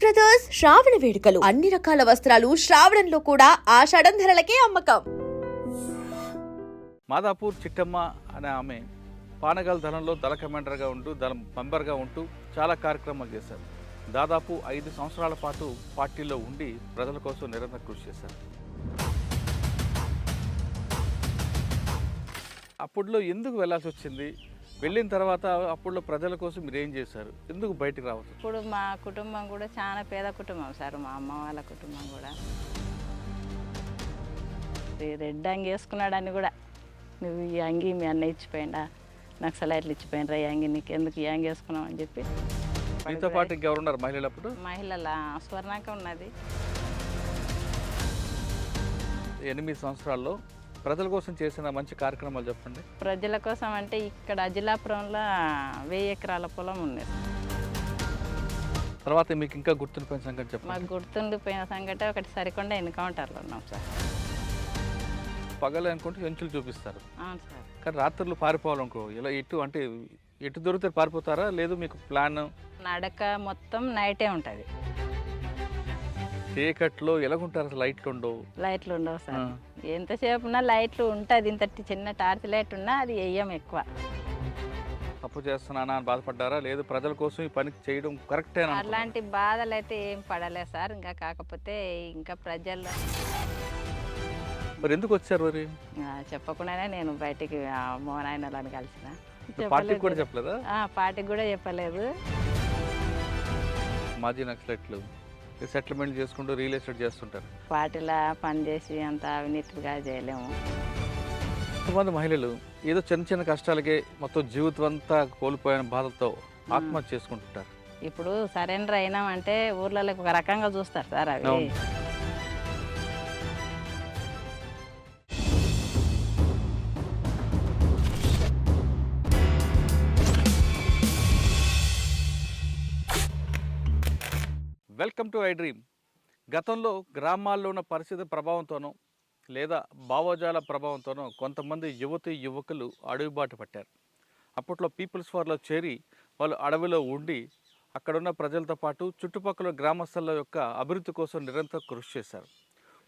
Brothers శ్రావణ వేడుకలు అన్ని రకాల వస్త్రాలు శ్రావణంలో కూడా ఆషాఢం ధరలకే అమ్మకం. మాదాపూర్ చిట్టమ్మ అనే ఆమె పానగల్ దళంలో దళ కమాండర్గా ఉంటూ దళం మెంబర్గా ఉంటూ చాలా కార్యక్రమాలు చేశారు. దాదాపు 5 సంవత్సరాల పాటు పార్టీలో ఉండి ప్రజల కోసం నిరంతరం కృషి చేశారు. అప్పుడులో ఎందుకు వెళ్ళాల్సి వచ్చింది? వెళ్ళిన తర్వాత అప్పుడులో ప్రజల కోసం మీరు ఏం చేశారు? ఎందుకు బయటికి రావచ్చు? ఇప్పుడు మా కుటుంబం కూడా చాలా పేద కుటుంబం సార్. మా అమ్మ వాళ్ళ కుటుంబం కూడా రెడ్ అంగి వేసుకున్నాడని కూడా, నువ్వు ఈ అంగి మీ అన్న ఇచ్చిపోయిందా, నాకు సలైట్లు ఇచ్చిపోయినరా, ఈ అంగి నీకు ఎందుకు ఈ అంగి వేసుకున్నావు అని చెప్పి. మీతో పాటు ఇంకెవరున్నారు మహిళలు? అప్పుడు మహిళల స్వర్ణాక ఉన్నది. 8 సంవత్సరాల్లో ప్రజల కోసం చేసిన మంచి కార్యక్రమాలు చెప్పండి. ప్రజల కోసం అంటే ఇక్కడ అజిలాపురంలో 1000 ఎకరాల పొలం ఉంది. తర్వాత మీకు ఇంకా గుర్తుండిపోయిన సంగతి చెప్పండి. మాకు గుర్తుండిపోయిన సంగతి ఒకటి సరికొండ ఎన్కౌంటర్లో ఉన్నాం సార్. పగలు అనుకుంటే ఎంచులు చూపిస్తారు, అవును సార్. కానీ రాత్రులు పారిపోవాలనుకో ఇలా ఎటు దొరికితే పారిపోతారా? లేదు మీకు ప్లాన్? నడక మొత్తం నైటే ఉంటుంది. చీకట్లో ఎలాగుంటారు? అసలు లైట్లు ఉండవు. లైట్లు ఉండవు సార్. ఎంతసేపు ఉన్నా లైట్లు ఉంటుంది. ఇంత చిన్న టార్చ్ లైట్ ఉన్నా అది వేయం ఎక్కువ. తప్పు చేస్తున్నానా అని బాధపడ్డారా? లేదు ప్రజల కోసం ఈ పని చేయడం కరెక్టేనా? అలాంటి బాధలు అయితే ఏం పడలేదు సార్. ఇంకా కాకపోతే ఇంకా ప్రజల్లో మరి ఎందుకు వచ్చారు? మరి చెప్పకుండానే నేను బయటికి మోనాయనలను కలిసిన. పార్టీకి కూడా చెప్పలేదా? పార్టీకి కూడా చెప్పలేదు. మాజీ నక్సలైట్లు సెటిల్మెంట్ చేసుకుంటూ రియల్ ఎస్టేట్ చేస్తుంటారు. పార్టీలా పనిచేసి అంత అవినీతిగా చేయలేము. కొంతమంది మహిళలు ఏదో చిన్న చిన్న కష్టాలకే మొత్తం జీవితం అంతా కోల్పోయిన బాధతో ఆత్మహత్య చేసుకుంటుంటారు. ఇప్పుడు సరెండర్ అయినామంటే ఊర్లలో ఒక రకంగా చూస్తారు సార్. అవి వెల్కమ్ టు ఐ డ్రీమ్. గతంలో గ్రామాల్లో ఉన్న పరిస్థితి ప్రభావంతోనో లేదా భావజాల ప్రభావంతోనో కొంతమంది యువకులు అడవిబాటు పట్టారు. అప్పట్లో పీపుల్స్ ఫార్లో చేరి వాళ్ళు అడవిలో ఉండి అక్కడున్న ప్రజలతో పాటు చుట్టుపక్కల గ్రామస్తుల యొక్క అభివృద్ధి కోసం నిరంతరం కృషి చేశారు.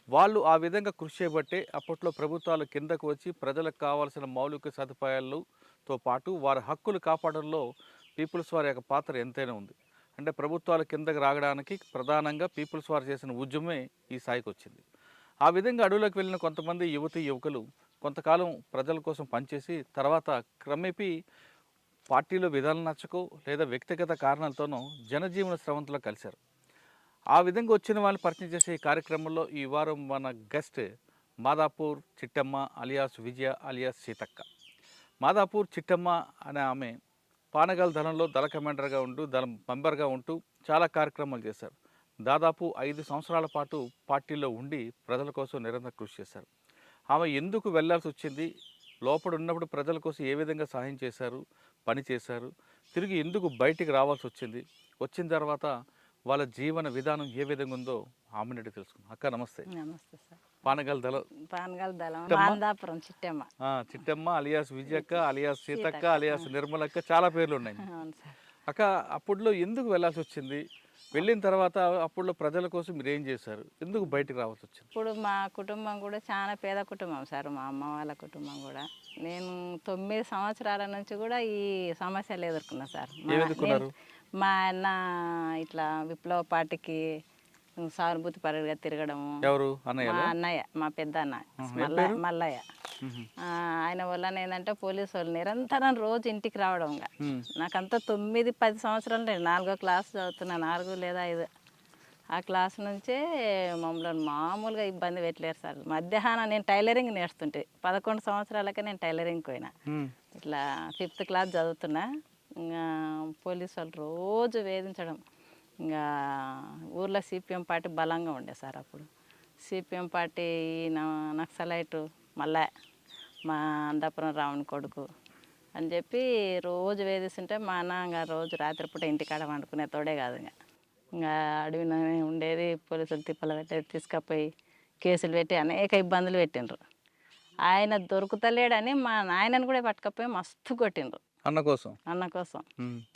వాళ్ళు ఆ విధంగా కృషి చేయబట్టే అప్పట్లో ప్రభుత్వాలు కిందకు వచ్చి ప్రజలకు కావాల్సిన మౌలిక సదుపాయాలతో పాటు వారి హక్కులు కాపాడంలో పీపుల్స్ వారి యొక్క పాత్ర ఎంతైనా ఉంది. అంటే ప్రభుత్వాల కిందకి రావడానికి ప్రధానంగా పీపుల్స్ వారు చేసిన ఉద్యమే ఈ స్థాయికి వచ్చింది. ఆ విధంగా అడవులకు వెళ్ళిన కొంతమంది యువకులు కొంతకాలం ప్రజల కోసం పనిచేసి తర్వాత క్రమేపీ పార్టీలో విధానం నచ్చకో లేదా వ్యక్తిగత కారణాలతోనో జనజీవన స్రవంతిలో కలిశారు. ఆ విధంగా వచ్చిన వాళ్ళని పరిచయం చేసే ఈ కార్యక్రమంలో ఈ వారం మన గెస్ట్ మాదాపూర్ చిట్టమ్మ అలియాస్ విజయ అలియాస్ సీతక్క. మాదాపూర్ చిట్టమ్మ అనే ఆమె పానగల్ దళంలో దళ కమాండర్గా ఉంటూ దళం మెంబర్గా ఉంటూ చాలా కార్యక్రమాలు చేశారు. దాదాపు 5 సంవత్సరాల పాటు పార్టీలో ఉండి ప్రజల కోసం నిరంతరం కృషి చేశారు. ఆమె ఎందుకు వెళ్లాల్సి వచ్చింది, లోపల ఉన్నప్పుడు ప్రజల కోసం ఏ విధంగా సహాయం చేశారు, పని చేశారు, తిరిగి ఎందుకు బయటికి రావాల్సి వచ్చింది, వచ్చిన తర్వాత వాళ్ళ జీవన విధానం ఏ విధంగా ఉందో ఆమె నుండి తెలుసుకుందాం. అక్క నమస్తే. నమస్తే సార్. పానగల్ దళం Madapuram Chittamma. Chittamma alias Vijayakka alias Seethakka alias Nirmalakka చాలా పేర్లు ఉన్నాయి. అక్క అప్పుడులో ఎందుకు వెళ్ళాల్సి వచ్చింది? వెళ్ళిన తర్వాత అప్పుడులో ప్రజల కోసం మీరు ఏం చేశారు? ఎందుకు బయటికి రావాల్సి వచ్చింది? ఇప్పుడు మా కుటుంబం కూడా చాలా పేద కుటుంబం సార్. మా అమ్మ వాళ్ళ కుటుంబం కూడా. నేను 9 సంవత్సరాల నుంచి కూడా ఈ సమస్యలు ఎదుర్కొన్నా సార్. మా అన్న ఇట్లా విప్లవ పార్టీకి సానుభూతి పరుడుగా తిరగడము. ఎవరు? మా అన్నయ్య, మా పెద్ద అన్న మల్లయ్య. ఆయన వల్ల ఏంటంటే పోలీసు వాళ్ళు నిరంతరం రోజు ఇంటికి రావడం. నాకంతా 9-10 సంవత్సరాలు నేను 4వ క్లాస్ చదువుతున్నా, 4 లేదా 5. ఆ క్లాస్ నుంచే మమ్మల్ని మామూలుగా ఇబ్బంది పెట్టలేరు సార్. మధ్యాహ్నం నేను టైలరింగ్ నేర్చుతుంటే 11 సంవత్సరాలకే నేను టైలరింగ్ పోయినా. ఇట్లా 5th క్లాస్ చదువుతున్నా. ఇంకా పోలీసు వాళ్ళు రోజు వేధించడం. ఇంకా ఊర్లో సిపిఎం పార్టీ బలంగా ఉండే సార్. అప్పుడు సిపిఎం పార్టీ నక్సలైటు మళ్ళా మా అందాపురం రావుని కొడుకు అని చెప్పి రోజు వేధిస్తుంటే మా అన్న ఇంకా రోజు రాత్రిపూట ఇంటికాడ వండుకునే తోడే కాదు. ఇంకా అడవిలోనే ఉండేది. పోలీసులు తిప్పలు పెట్టేది, తీసుకుపోయి కేసులు పెట్టి అనేక ఇబ్బందులు పెట్టిండ్రు. ఆయన దొరుకుతలేడని మా నాయనని కూడా పట్టుకపోయి మస్తు కొట్టిండ్రు. అన్న కోసం. అన్న కోసం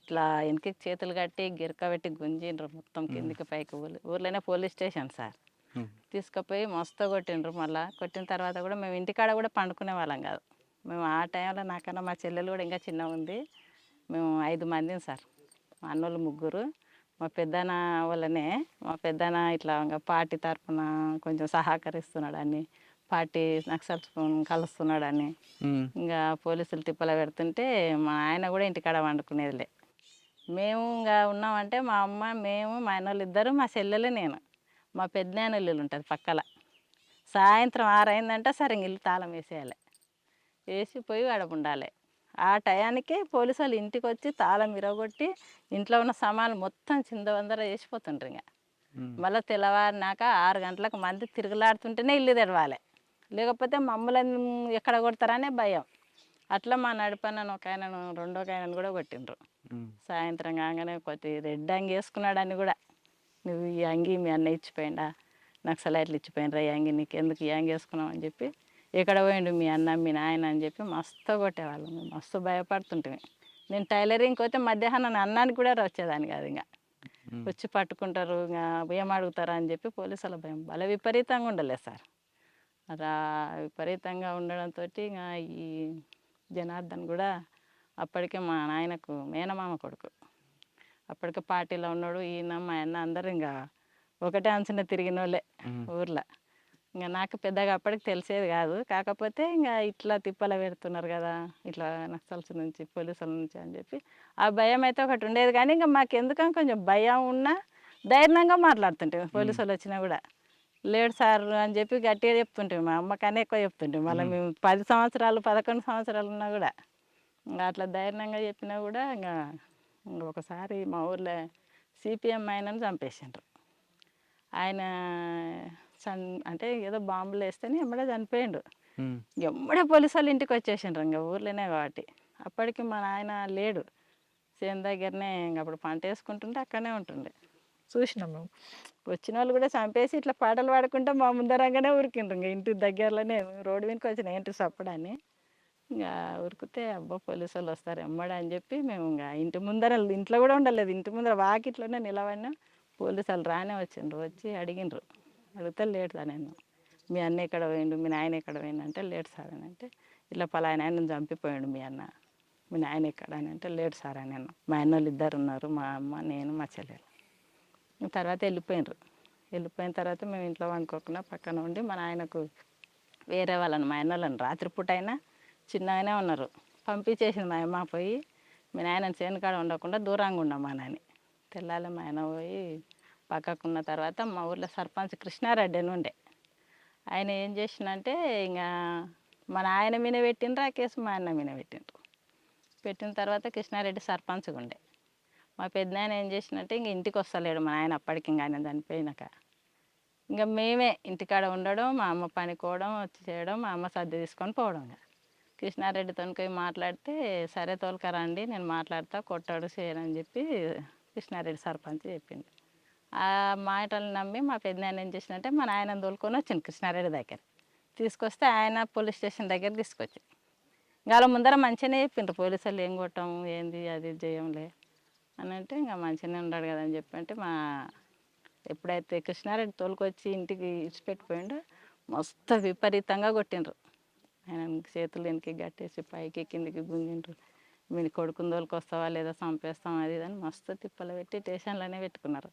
ఇట్లా వెనక్కి చేతులు కట్టి గిరక పెట్టి గుంజిండ్రు మొత్తం కిందికి పైకి. ఊర్లోనే పోలీస్ స్టేషన్ సార్. తీసుకుపోయి మస్తు కొట్టిండ్రు. మళ్ళీ కొట్టిన తర్వాత కూడా మేము ఇంటికాడ కూడా పండుకునే వాళ్ళం కాదు. మేము ఆ టైంలో నాకన్నా మా చెల్లెలు కూడా ఇంకా చిన్నగా ఉంది. మేము 5 మందిని సార్. మా అన్నోళ్ళు 3, మా పెద్దన్న వాళ్ళనే. మా పెద్దన్న ఇట్లా ఇంకా పార్టీ తరఫున కొంచెం సహకరిస్తున్నాడు అని, పార్టీ నక్సల్స్ కలుస్తున్నాడని ఇంకా పోలీసులు తిప్పల పెడుతుంటే మా ఆయన కూడా ఇంటికాడ వండుకునేదిలే. మేము ఇంకా ఉన్నామంటే మా అమ్మ, మేము, మా అన్నోళ్ళు 2, మా చెల్లెలు, నేను. మా పెద్దనాన్న ఇల్లు ఉంటుంది పక్కల. సాయంత్రం 6 అయిందంటే సరే ఇల్లు తాళం వేసేయాలి. వేసి పోయి ఆడ ఉండాలి. ఆ టయానికే పోలీసు వాళ్ళు ఇంటికి వచ్చి తాళం విరగొట్టి ఇంట్లో ఉన్న సామాన్లు మొత్తం చిందవందర వేసిపోతుండ్రు. ఇంకా మళ్ళీ తెల్లవారినాక 6 గంటలకు మంది తిరుగులాడుతుంటేనే ఇల్లు తెరవాలి. లేకపోతే మమ్మల్ని ఎక్కడ కొడతారనే భయం. అట్లా మా నడిపన్న ఒక ఆయనను, రెండో ఆయనను కూడా కొట్టిండ్రు. సాయంత్రం కాగానే కొద్ది రెడ్ అంగి వేసుకున్నాడని కూడా, నువ్వు ఈ అంగి మీ అన్న ఇచ్చిపోయిండా, నాకు సలైట్లు ఇచ్చిపోయినరా ఈ అంగి, నీకు ఎందుకు ఈ అంగి వేసుకున్నావు అని చెప్పి, ఎక్కడ పోయిండు మీ అన్న మీ నాయన అని చెప్పి మస్తు కొట్టేవాళ్ళం. మేము మస్తు భయపడుతుంటే. నేను టైలరింగ్కి పోతే మధ్యాహ్నం అన్నానికి కూడా వచ్చేదాన్ని కాదు. ఇంకా వచ్చి పట్టుకుంటారు, ఇంకా ఏం అడుగుతారా అని చెప్పి పోలీసుల భయం భలే విపరీతంగా ఉండలేదు సార్. అలా విపరీతంగా ఉండడంతో ఇంకా ఈ జనార్దన్ కూడా అప్పటికే మా నాయనకు మేనమామ కొడుకు. అప్పటికే పార్టీలో ఉన్నాడు. ఈయన మా అన్న అందరూ ఇంకా ఒకటే అంచున తిరిగిన వాళ్ళే ఊర్లో. ఇంకా నాకు పెద్దగా అప్పటికి తెలిసేది కాదు. కాకపోతే ఇంకా ఇట్లా తిప్పల పెడుతున్నారు కదా, ఇట్లా నక్సల్స్ నుంచి పోలీసుల నుంచి అని చెప్పి ఆ భయం అయితే ఒకటి ఉండేది. కానీ ఇంకా మాకు ఎందుకని కొంచెం భయం ఉన్నా ధైర్యంగా మాట్లాడుతుంటే పోలీసు వాళ్ళు వచ్చినా కూడా, లేడు సార్ అని చెప్పి గట్టిగా చెప్తుంటే, మా అమ్మకనే ఎక్కువ చెప్తుంటే. మళ్ళీ మేము 10 సంవత్సరాలు 11 సంవత్సరాలు ఉన్నా కూడా ఇంకా అట్లా ధైర్యంగా చెప్పినా కూడా ఇంకా ఒకసారి మా ఊర్లో సిపిఎం ఆయనను చంపేసిండ్రు. ఆయన అంటే ఏదో బాంబులు వేస్తేనే ఎమ్మడే చనిపోయిండు. ఎమ్మడే పోలీసు వాళ్ళు ఇంటికి వచ్చేసిండ్రు ఇంకా ఊర్లోనే కాబట్టి. అప్పటికి మా నాయన లేడు, చేను దగ్గరనే. ఇంక అప్పుడు పంట వేసుకుంటుంటే అక్కడనే ఉంటుండే. చూసినాం మేము. వచ్చిన వాళ్ళు కూడా చంపేసి ఇట్లా పాటలు పాడుకుంటే మా ముందరంగానే ఉరికిండ్రు. ఇంకా ఇంటి దగ్గరలోనే రోడ్డు మీదకి వచ్చిన ఏంటి సప్పడని. ఇంకా ఉరికితే అబ్బా పోలీసు వాళ్ళు వస్తారు ఎమ్మడ అని చెప్పి మేము ఇంకా ఇంటి ముందర, ఇంట్లో కూడా ఉండలేదు, ఇంటి ముందర వాకిట్లోనే నిలబడినా. పోలీసు వాళ్ళు రానే వచ్చిండ్రు. వచ్చి అడిగిండ్రు. అడిగితే లేడు సార్. నేను మీ అన్న ఎక్కడ పోయిండు, మీ నాయన ఎక్కడ పోయిండు అంటే, లేడు సార్ అని అంటే, ఇట్లా పలానా ఆయన చంపిపోయాడు మీ అన్న, మీ నాయన ఎక్కడ అని అంటే, లేడు సార్ అని. నేను మా అన్న వాళ్ళు 2 ఉన్నారు, మా అమ్మ, నేను, మా చెల్లెలు. తర్వాత వెళ్ళిపోయినారు. వెళ్ళిపోయిన తర్వాత మేము ఇంట్లో వండుకోకుండా పక్కన ఉండి మా నాయనకు వేరే వాళ్ళని, మా అన్న వాళ్ళని రాత్రిపూట అయినా చిన్నగానే ఉన్నారు పంపించేసింది మా అమ్మ. పోయి మీ నాయన చేను కాడ ఉండకుండా దూరంగా ఉండమ్మా నాని. తెల్లాలి మా ఆయన పోయి పక్కకున్న తర్వాత మా ఊర్లో సర్పంచ్ కృష్ణారెడ్డి అని ఉండే. ఆయన ఏం చేసిందంటే ఇంకా మా నాయన మీద పెట్టిండ్రు ఆ కేసు, మా అన్న మీద పెట్టిండ్రు. పెట్టిన తర్వాత కృష్ణారెడ్డి సర్పంచ్గా ఉండే. మా పెద్దనాయన ఏం చేసినట్టే ఇంక ఇంటికి వస్తలేడు మా నాయన అప్పటికి. ఇంకా ఆయన చనిపోయినాక ఇంకా మేమే ఇంటికాడ ఉండడం, మా అమ్మ పనికోవడం, వచ్చి చేయడం, మా అమ్మ సర్ది తీసుకొని పోవడం. కృష్ణారెడ్డితో పోయి మాట్లాడితే, సరే తోలుకరండి నేను మాట్లాడతా, కొట్టాడు చేయనని చెప్పి కృష్ణారెడ్డి సర్పంచ్ చెప్పింది. ఆ మాటలు నమ్మి మా పెద్దనాయన ఏం చేసినట్టే మా నాయనని తోలుకొని వచ్చింది కృష్ణారెడ్డి దగ్గర. తీసుకొస్తే ఆయన పోలీస్ స్టేషన్ దగ్గర తీసుకొచ్చి వాళ్ళ ముందర మంచిగానే చెప్పిండ్రు పోలీసు వాళ్ళు, ఏం కొట్టాము ఏంది అది చేయంలే అని అంటే, ఇంకా మంచిగానే ఉన్నాడు కదా అని చెప్పి అంటే, మా ఎప్పుడైతే కృష్ణారెడ్డి తోలుకొచ్చి ఇంటికి ఇచ్చిపెట్టిపోయిండో మస్తు విపరీతంగా కొట్టిండ్రు. ఆయన చేతులు వెనక్కి గట్టేసి పైకి కిందికి గుంజిండ్రు. మీరు కొడుకుని తోలుకొస్తావా లేదా చంపేస్తాం అది ఇదని మస్తు తిప్పలు పెట్టి స్టేషన్లోనే పెట్టుకున్నారు.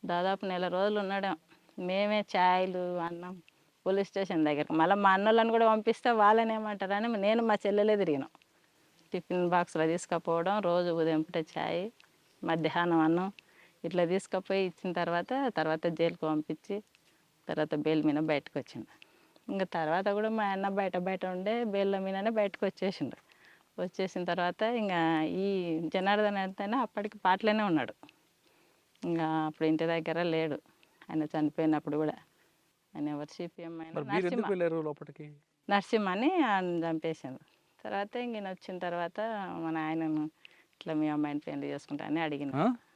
దాదాపు 1 నెల రోజులు ఉన్నాడు. మేమే ఛాయలు అన్నం పోలీస్ స్టేషన్ దగ్గరకు. మళ్ళీ మా అన్నోళ్ళని కూడా పంపిస్తే వాళ్ళని ఏమంటారని నేను మా చెల్లెలే తిరిగినాం. టిఫిన్ బాక్స్లో తీసుకుపోవడం, రోజు ఉదయం పూట ఛాయ్, మధ్యాహ్నం అన్నం ఇట్లా తీసుకుపోయి ఇచ్చిన తర్వాత జైలుకు పంపించి తర్వాత బెయిల్ మీద బయటకు వచ్చిండు. ఇంకా తర్వాత కూడా మా అన్న బయట ఉండే బెయిల్ మీదనే బయటకు వచ్చేసిండు. వచ్చేసిన తర్వాత ఇంకా ఈ జనార్దన్ అయితేనే అప్పటికి పాటలోనే ఉన్నాడు. ఇంకా అప్పుడు ఇంటి దగ్గర లేడు. ఆయన చనిపోయినప్పుడు కూడా ఆయన ఎవరు సిపిఎం అయినా నరసింహ అని ఆయన చంపేసిండు. తర్వాత ఇంక వచ్చిన తర్వాత మన ఆయనను ఇట్లా మీ అమ్మాయిని పెళ్లి చేసుకుంటా అని అడిగిన.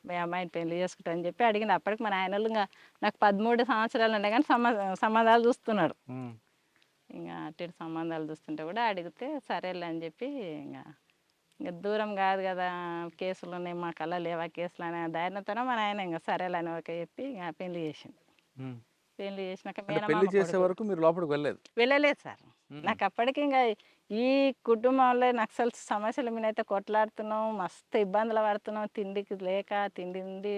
మీ అమ్మాయిని పెళ్లి చేసుకుంటా అని చెప్పి అడిగింది. అప్పటికి మన ఆయన వాళ్ళు ఇంకా నాకు 13 సంవత్సరాలు ఉండే కానీ సంబంధాలు చూస్తున్నాడు. ఇంకా అట్టి సంబంధాలు చూస్తుంటే కూడా అడిగితే సరేలే అని చెప్పి ఇంకా ఇంకా దూరం కాదు కదా, కేసులు ఉన్నాయి మా కళ్ళ లేవా కేసులు అనే ధైర్యంతోనే మా నాయన ఇంకా సరేలని ఒక చెప్పి ఇంకా పెళ్లి చేసిండు. ఉమ్. పెళ్లి చేసినాక అంటే పెళ్లి మేనమామ చేసే కొడుకు. వరకు మీరు లోపలికి వెళ్ళలేదు. వెళ్ళలేదు సార్. ఉమ్. నాకు అప్పటికి ఇంకా ఈ కుటుంబంలో నక్సల్ సమస్యల మీద అయితే కొట్లాడుతున్నాం, మస్తు ఇబ్బందులు పడుతున్నాం, తిండికి లేక తిండి ఉంది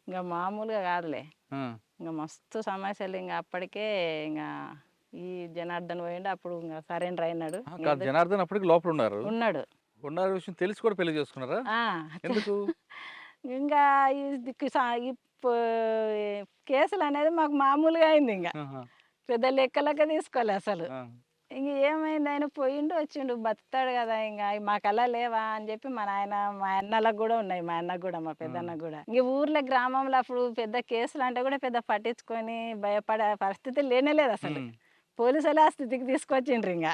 ఇంకా మామూలుగా కాదులే, ఆ. ఇంకా మస్తు సమస్యలు. ఇంకా అప్పటికే ఇంకా ఈ జనార్దన్ పోయిండు, అప్పుడు ఇంకా సరెండర్ అయినాడు. కాదు, జనార్దన్ అప్పటికి లోపల ఉన్నారు. ఉన్నాడు. ఉన్న విషయం తెలిసి కూడా పెళ్లి చేసుకున్నారా? ఆ, ఎందుకు? ఇంకా ఈ ఈ కేసులు అనేది మాకు మామూలుగా అయింది, ఇంకా ఆహా. పెద్ద లెక్కలెక్క తీసుకోలే అసలు. ఆ. ఇంక ఏమైంది, ఆయన పోయిండు వచ్చిండు, బతాడు కదా, ఇంకా మాకల్లా లేవా అని చెప్పి మా నాయన, మా అన్నలకు కూడా ఉన్నాయి, మా అన్నకు కూడా, మా పెద్దన్నకు కూడా. ఇంక ఊర్లో గ్రామంలో అప్పుడు పెద్ద కేసులు అంటే కూడా పెద్ద పట్టించుకొని భయపడే పరిస్థితి లేనేలేదు అసలు. ఉమ్. పోలీసులు ఆ స్థితికి తీసుకొచ్చిండ్రు ఇంకా.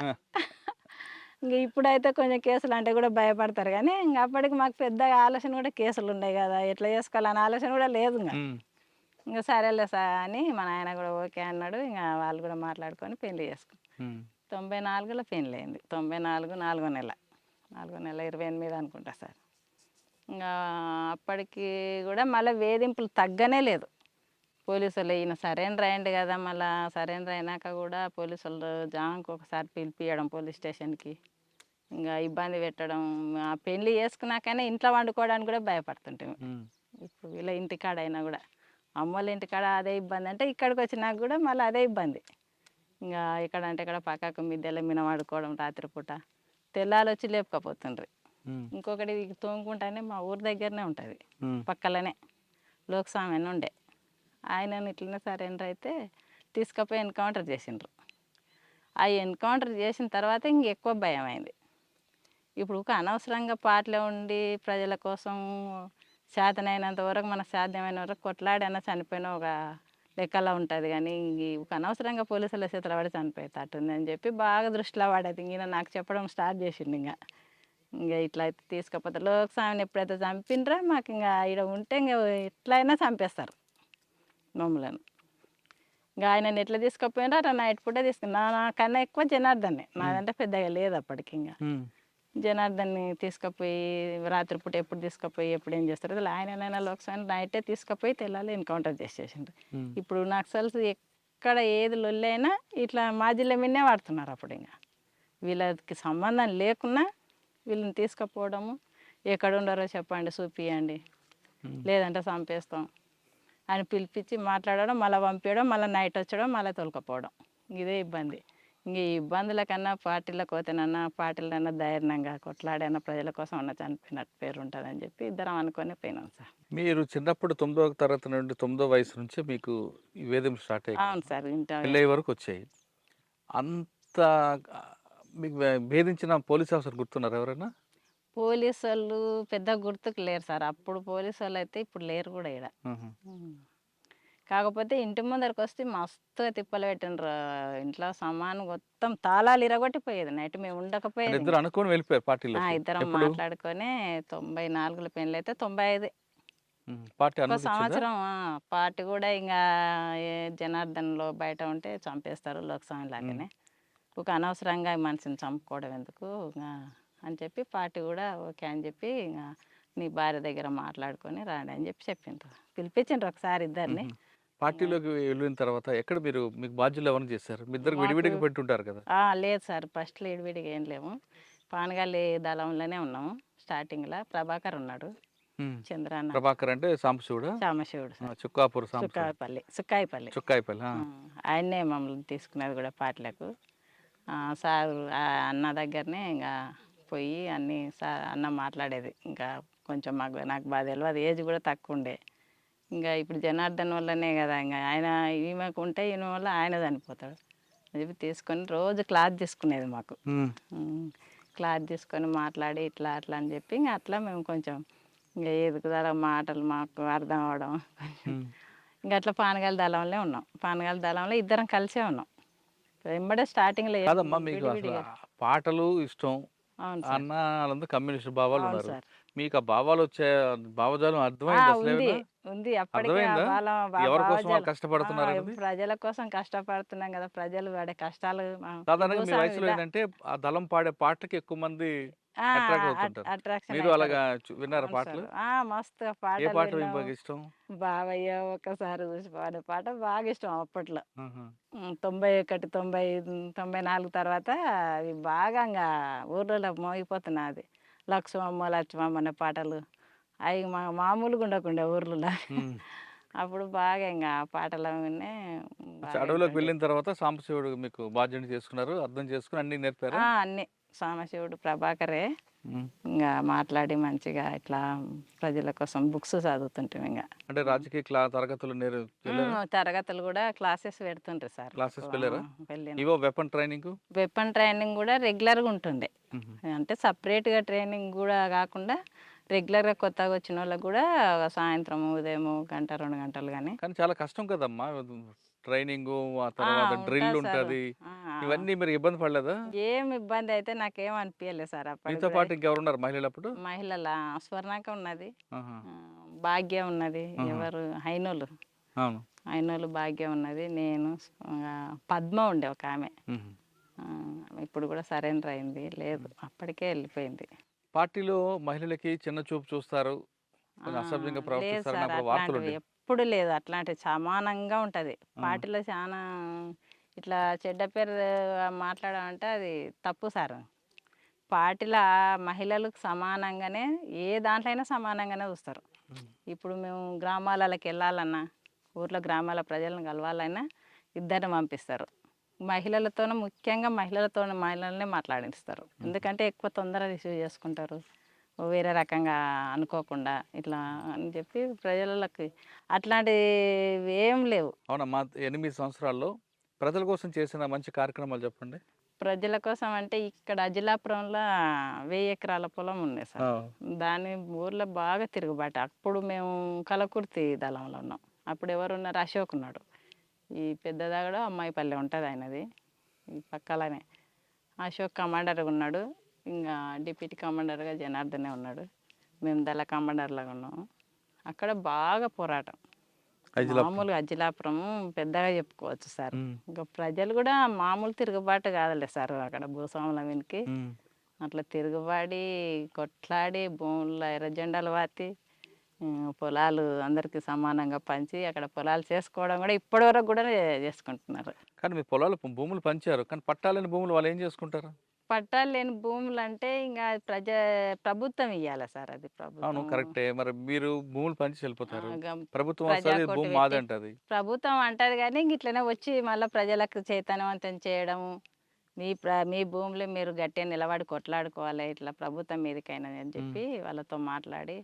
ఇంక ఇప్పుడైతే కొంచెం కేసులు అంటే కూడా భయపడతారు, కానీ ఇంకా అప్పటికి మాకు పెద్దగా ఆలోచన కూడా కేసులు ఉన్నాయి కదా, ఎట్లా చేసుకోవాలనే ఆలోచన కూడా లేదు. ఇంకా ఉమ్. ఇంకా సరేలే సార్ అని మా నాయన కూడా ఓకే అన్నాడు. ఇంకా వాళ్ళు కూడా మాట్లాడుకొని పెళ్లి చేసుకున్నాం. ఉమ్. 94లో పెళ్ళి అయింది. 94 4వ నెల, 28 అనుకుంటా సార్. ఇంకా అప్పటికి కూడా మళ్ళీ వేధింపులు తగ్గనే లేదు. పోలీసులు ఈయన సరెండర్ అయ్యిండు కదా, మళ్ళీ సరెండర్ అయినాక కూడా పోలీసులు జాంకి ఒకసారి పిలిపియడం పోలీస్ స్టేషన్కి, ఇంకా ఇబ్బంది పెట్టడం. ఆ పెళ్ళి చేసుకున్నాకనే ఇంట్లో వండుకోవడానికి కూడా భయపడుతుంటాం. ఉమ్. ఇప్పుడు వీళ్ళ ఇంటికాడ అయినా కూడా, అమ్మోళ్ళ ఇంటికాడ అదే ఇబ్బంది అంటే ఇక్కడికి వచ్చినాక కూడా మళ్ళీ అదే ఇబ్బంది. ఇంకా ఇక్కడ అంటే ఇక్కడ పక్కకు మిద్దెల మీద వాడుకోవడం, రాత్రిపూట తెల్లాలు వచ్చి లేపుకపోతుండ్రి. ఉమ్. ఇంకొకటి తోముకుంటానే మా ఊరి దగ్గరనే ఉంటుంది, ఉమ్. పక్కలనే లోక్స్వామి అని ఉండే, ఆయనను ఇట్లనే సరెండర్ అయితే తీసుకుపోయి ఎన్కౌంటర్ చేసిండ్రు. ఆ ఎన్కౌంటర్ చేసిన తర్వాత ఇంకెక్కువ భయం అయింది. ఇప్పుడు అనవసరంగా పాటలో ఉండి ప్రజల కోసం చేతనైనంత వరకు, మనకు సాధ్యమైన వరకు కొట్లాడైనా చనిపోయిన ఒక లెక్కలా ఉంటుంది, కానీ అనవసరంగా పోలీసుల చేతులు పడి చనిపోయేటట్టుంది అని చెప్పి బాగా దృష్టిలో పడేది. ఈయన నాకు చెప్పడం స్టార్ట్ చేసిండు. ఇంకా ఇట్లా అయితే తీసుకపోతే లోక్స్వామిని ఎప్పుడైతే చంపిండ్రో మాకు ఇంకా ఇక్కడ ఉంటే ఇంకా ఎట్లయినా చంపేస్తారు మమ్మలను. ఇంకా ఆయనని ఎట్లా తీసుకుపోయినారో అట్లా నైట్ పూట తీసుకున్నా. నాకన్నా ఎక్కువ జనార్దన్నే, నాదంటే పెద్దగా లేదు అప్పటికి. ఇంకా ఉమ్. జనార్దన్ని తీసుకుపోయి రాత్రిపూట ఎప్పుడు తీసుకుపోయి ఎప్పుడు ఏం చేస్తారు అసలు, ఆయననైనా లోక్స్వామి నైటే తీసుకుపోయి తెల్లాలి ఎన్కౌంటర్ చేసేసిండ్రు. ఉమ్. ఇప్పుడు నక్సల్స్ ఎక్కడ ఏది లొల్లైనా ఇట్లా మా జిల్లా మీదనే వాడుతున్నారు. అప్పుడు ఇంకా వీళ్ళకి సంబంధం లేకున్నా వీళ్ళని తీసుకుపోవడము, ఎక్కడ ఉండారో చెప్పండి చూపియండి, లేదంటే చంపేస్తాం అని పిలిపించి మాట్లాడడం, మళ్ళీ పంపించడం, మళ్ళీ నైట్ వచ్చడం, మళ్ళీ తోలుకపోవడం. ఇదే ఇబ్బంది. ఇంక ఈ ఇబ్బందుల కన్నా పార్టీలకు పోతేనన్నా, పార్టీలన్నా ధైర్యంగా కొట్లాడైనా ప్రజల కోసం ఉన్న చనిపోయినట్టు పేరు ఉంటుందని చెప్పి ఇద్దరం అనుకొని పోయినాం సార్. మీరు చిన్నప్పుడు 9వ తరగతి నుండి 9వ వయసు నుంచి మీకు ఈ వేధింపులు స్టార్ట్ అయ్యాయి, అవును సార్. పెళ్ళి అయ్యే వరకు వచ్చాయి. అంత మీకు భేదించిన పోలీస్ ఆఫీసర్ గుర్తున్నారు ఎవరైనా? పోలీసు వాళ్ళు పెద్ద గుర్తుకు లేరు సార్. అప్పుడు పోలీసు వాళ్ళు అయితే ఇప్పుడు లేరు కూడా ఇక్కడ. ఉహు. కాకపోతే ఇంటి ముందరికి వస్తే మస్తుగా తిప్పలు పెట్టిండ్రు. ఇంట్లో సామాను మొత్తం తాళాలు ఇరగొట్టిపోయేది. నైట్ మేము ఉండకపోయేది. ఇద్దరు అనుకొని వెళ్ళిపోయారు పార్టీలో. ఇద్దరం మాట్లాడుకొని 94లో పెళ్ళి అయితే 95 పార్టీ ఒక సంవత్సరం. పార్టీ కూడా ఇంకా జనార్దన్లో బయట ఉంటే చంపేస్తారు లోక్స్వామి లాగానే, ఒక అనవసరంగా మనిషిని చంపుకోవడం ఎందుకు అని చెప్పి పార్టీ కూడా ఓకే అని చెప్పి ఇంకా నీ భార్య దగ్గర మాట్లాడుకొని రాండి అని చెప్పి చెప్పిండ్రు. పిలిపించిండ్రు ఒకసారి ఇద్దరిని. పార్టీలోకి వెళ్ళిన తర్వాత ఎక్కడ మీరు మీకు బాధ్యులు ఎవరిని చేశారు? మీ ఇద్దరు విడివిడిగా పెట్టుంటారు కదా? లేదు సార్, ఫస్ట్లో విడివిడిగా ఏం లేము. పానగాలి దళంలోనే ఉన్నాము. స్టార్టింగ్లో ప్రభాకర్ ఉన్నాడు, చంద్రాన్న. ప్రభాకర్ అంటే సాంబశివుడు, సాంబశివుడు, చుక్కాపూర్, సుక్కాయిపల్లి. ఆయన్నే మమ్మల్ని తీసుకునేది కూడా పార్టీలకు. సార్ అన్న దగ్గరనే ఇంకా పోయి అన్నీ సార్ అన్న మాట్లాడేది. ఇంకా కొంచెం నాకు బాగా తెలియదు, ఏజ్ కూడా తక్కువ ఉండే. ఇంకా ఇప్పుడు జనార్దన్ వల్లనే కదా, ఇంకా ఆయన ఈమెకు ఉంటే ఈయన వల్ల ఆయన చనిపోతాడు అని చెప్పి తీసుకొని రోజు క్లాత్ తీసుకునేది మాకు. క్లాత్ తీసుకొని మాట్లాడి ఇట్లా అట్లా అని చెప్పి ఇంకా అట్లా మేము కొంచెం ఇంకా ఎదుగుదల మాటలు మాకు అర్థం అవడం. ఇంకా అట్లా పానగాల దళంలో ఉన్నాం. పానగాల దళంలో ఇద్దరం కలిసే ఉన్నాం. వెంబడే స్టార్టింగ్లో పాటలు ఇష్టం. అవును అన్న వాళ్ళందరూ కమ్యూనిస్ట్ భావాలు అవును ఉన్నారు. సార్. మీకు ఆ భావాలు వచ్చే భావజాలం అర్థమైంది అసలు? ఉంది అప్పటికే అర్థమైందా ఎవరి కోసం వాళ్ళు కష్టపడుతున్నారు అనేది? ప్రజల కోసం కష్టపడుతున్నాం కదా, ప్రజలు పడే కష్టాలు సాధారణంగా మీ వయసులో ఏంటంటే ఆ దళం పాడే పాటలకి ఎక్కువ మంది అట్రాక్ట్ అవుతుంటారు. అట్రాక్షన్ మీరు అలాగా విన్నారా అవును పాటలు? సార్. మస్తుగా ఏ పాటలు పాట మీకు విన్నాము. బాగా ఇష్టం? బావయ్య ఒక్కసారి చూసి పాడే పాట బాగా ఇష్టం అప్పట్లో. ఆహా! 91, 94 తర్వాత అవి బాగా ఇంగా ఊర్లలో మోగిపోతున్నది. లక్ష్మమ్మ లక్ష్మమ్మ అనే పాటలు అవి మామూలుగా ఉండకుండే ఊర్లలో. హ్మ్. అప్పుడు బాగా ఇంగా ఆ పాటలు విని బాగా అడవిలోకి వింటుండే. వెళ్ళిన తర్వాత సాంబశివుడు మీకు బాధ్యత చేసుకున్నారు. అర్థం చేసుకొని అన్నీ నేర్పారా? అన్నీ సాంబశివుడు ప్రభాకరే హ్మ్. ఇంగా మాట్లాడి మంచిగా ఇట్లా ప్రజల కోసం బుక్స్ చదువుతుంటాం ఇంగా. అంటే రాజకీయ తరగతులు వెళ్ళారా? తరగతులు కూడా క్లాసెస్ పెడుతుంటారు సార్ మాకు. క్లాసెస్ వెళ్ళారా? వెళ్ళిన ఇవో వెపన్ ట్రైనింగ్. వెపన్ ట్రైనింగ్ కూడా రెగ్యులర్గా ఉంటుండే. హుహు. అంటే సపరేట్గా ట్రైనింగ్ కూడా కాకుండా రెగ్యులర్గా కొత్తగా వచ్చిన వాళ్ళకి కూడా సాయంత్రం ఉదయం గంట 2 గంటలు కానీ కానీ చాలా కష్టం కదమ్మా! ట్రైనింగు, ఆ తర్వాత డ్రిల్ ఉంటుంది సార్. ఉంటది. ఇవన్నీ మీరు ఇబ్బంది పడలేదా? ఏం ఇబ్బంది అయితే నాకేం అనిపించలేదు సార్ అప్పటికి మీతో కూడా. పాటు ఇంకెవరున్నారు మహిళలప్పుడు? మహిళల స్వర్ణాక ఉన్నది, ఆహా! భాగ్య ఉన్నది, ఆహా! ఎవరు హైనోలు అవును. హైనోలు భాగ్య ఉన్నది, నేను పద్మ ఉండే ఒక ఆమె. హుహు. ఆ, ఇప్పుడు కూడా సరెండర్ అయింది, లేదు అప్పటికే వెళ్ళిపోయింది. పార్టీలో మహిళలకి చిన్న చూపు చూస్తారు. కొంచెం అసభ్యంగా లేదు ప్రవర్తిస్తారని సార్ అప్పుడు అట్లాంటివి వార్తలుండేవి. ఎప్పుడు లేదు. అట్లాంటివి సమానంగా ఉంటుంది ఆ! పార్టీలో. చాలా ఇట్లా చెడ్డ పేరు మాట్లాడమంటే అది తప్పు సార్. పార్టీలో మహిళలకు సమానంగానే ఏ దాంట్లో అయినా సమానంగానే చూస్తారు. హ్మ్. ఇప్పుడు మేము గ్రామాలకి వెళ్ళాలన్నా, ఊర్లో గ్రామాల ప్రజలను కలవాలన్నా ఇద్దరిని పంపిస్తారు. మహిళలతోనే ముఖ్యంగా మహిళలనే మాట్లాడిస్తారు. ఎందుకంటే ఎక్కువ తొందర రిసీవ్ చేసుకుంటారు, వేరే రకంగా అనుకోకుండా ఇట్లా అని చెప్పి ప్రజలకి అట్లాంటివి ఏం లేవు. అవునమ్మా. 8 సంవత్సరాల్లో ప్రజల కోసం చేసిన మంచి కార్యక్రమాలు చెప్పండి. ప్రజల కోసం అంటే ఇక్కడ అజిలాపురంలో 1000 ఎకరాల పొలం ఉంది ఆ! సార్. దాని ఊర్లో బాగా తిరుగుబాటు. అప్పుడు మేము కలకుర్తి దళంలో ఉన్నాం. అప్పుడు ఎవరున్నారు, అశోక్ ఉన్నాడు. ఈ పెద్దదాగడో అమ్మాయిపల్లె ఉంటుంది ఆయనది, ఈ పక్కలనే. అశోక్ కమాండర్గా ఉన్నాడు, ఇంకా డిప్యూటీ కమాండర్గా జనార్దనే ఉన్నాడు. మేము దళ కమాండర్లాగా ఉన్నాము. అక్కడ బాగా పోరాటం. ఐజిలాపురం. మామూలుగా అజిలాపురం పెద్దగా చెప్పుకోవచ్చు సార్. హ్మ్. ఇంకా ప్రజలు కూడా మామూలు తిరుగుబాటు కాదులే సార్. అక్కడ భూస్వాముల మీదకి హ్మ్. అట్లా తిరుగుబాడి కొట్లాడి భూముల్లో ఎర్ర జెండాలు పాతి పొలాలు అందరికీ సమానంగా పంచి అక్కడ పొలాలు చేసుకోవడం కూడా ఇప్పటివరకు కూడా చేసుకుంటున్నారు. కానీ మీ పొలాలు భూములు పంచారు. కానీ పట్టాలేని భూములు వాళ్ళు ఏం చేసుకుంటారు? పట్టాలు లేని భూములు అంటే ఇంకా ప్రభుత్వం ఇవ్వాలి సార్. అది అవును, ప్రభుత్వం కరెక్టే. మరి మీరు భూములు పంచి ఆ, వెళ్ళిపోతారు. గం- ప్రభుత్వం ప్రజా వస్తది, కోర్టు భూమి పెట్టి మాదే అంటది. ప్రభుత్వం అంటది కానీ ఇట్లనే వచ్చి మళ్ళీ ప్రజలకు చైతన్యవంతం చేయడము, మీ భూములు మీరు గట్టిగా నిలబడి కొట్లాడుకోవాలి ఇట్లా ప్రభుత్వం మీదకైనా అని చెప్పి వాళ్ళతో మాట్లాడి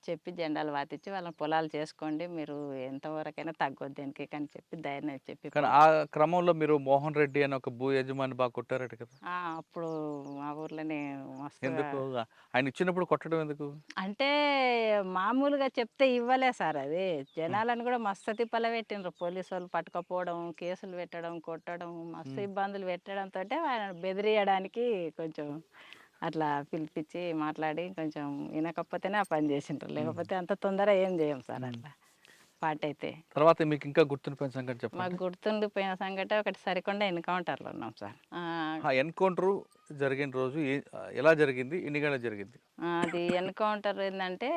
చెప్పి జెండాలు వాతిచ్చి వాళ్ళని పొలాలు చేసుకోండి, మీరు ఎంతవరకైనా తగ్గొద్దు దేనికి అని చెప్పి ధైర్యం చెప్పి కానీ ఆ క్రమంలో మీరు మోహన్ రెడ్డి అని ఒక భూ యజమాని బాగా కొట్టారట కదా? అప్పుడు మా ఊర్లోనే మస్తుగా. ఎందుకు? ఆయన ఇచ్చినప్పుడు కొట్టడం ఎందుకు? అంటే మామూలుగా చెప్తే ఇవ్వలే సార్. అది జనాలను కూడా మస్తు తిప్పల పెట్టిండ్రు. పోలీసు వాళ్ళు పట్టుకపోవడం, కేసులు పెట్టడం, కొట్టడం, మస్తు ఇబ్బందులు పెట్టడంతో ఆయన బెదిరియడానికి కొంచెం అట్లా పిలిపించి మాట్లాడి కొంచెం వినకపోతేనే ఆ పని చేసిండ్రు. లేకపోతే అంత తొందర ఏం చేయం సార్ అట్లా పాట అయితే. తర్వాత మీకు ఇంకా గుర్తుండిపోయిన సంగతి మాకు చెప్పండి. గుర్తుండిపోయిన సంగతి ఒకటి, సరికొండ ఎన్కౌంటర్లో ఉన్నాం సార్. ఆ ఎన్కౌంటర్ జరిగిన రోజు ఎలా జరిగింది? ఎన్ని గంటలకు జరిగింది? అది ఎన్కౌంటర్ ఏంటంటే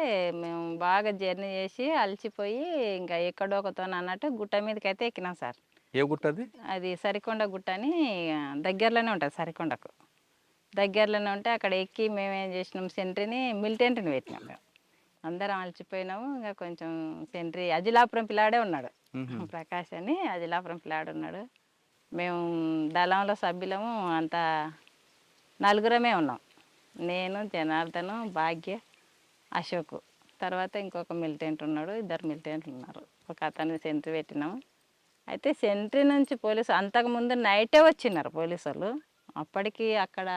మేము బాగా జర్నీ చేసి అలసిపోయి ఇంకా ఎక్కడోకతో అన్నట్టు గుట్ట మీదకి అయితే ఎక్కినాం సార్. ఏ గుట్టది? అది సరికొండ గుట్ట అని దగ్గరలోనే ఉంటుంది. సరికొండకు దగ్గరలోనే ఉంటే అక్కడ ఎక్కి మేము ఏం చేసినాం, సెంట్రీని మిలిటెంట్ని పెట్టినాం. మేము అందరం అలసిపోయినాము. ఇంకా కొంచెం సెంట్రీ అజిలాపురం పిల్లాడే ఉన్నాడు, ప్రకాష్ అని అజిలాపురం పిల్లాడు ఉన్నాడు. మేము దళంలో సభ్యులము అంతా నలుగురమే ఉన్నాం. నేను, జనార్దను, భాగ్య, అశోక్, తర్వాత ఇంకొక మిలిటెంట్ ఉన్నాడు, 2 మిలిటెంట్లు ఉన్నారు. ఒక అతన్ని సెంట్రీ పెట్టినాము. అయితే సెంట్రీ నుంచి పోలీసు అంతకుముందు నైటే వచ్చినారు పోలీసు వాళ్ళు. అప్పటికి అక్కడ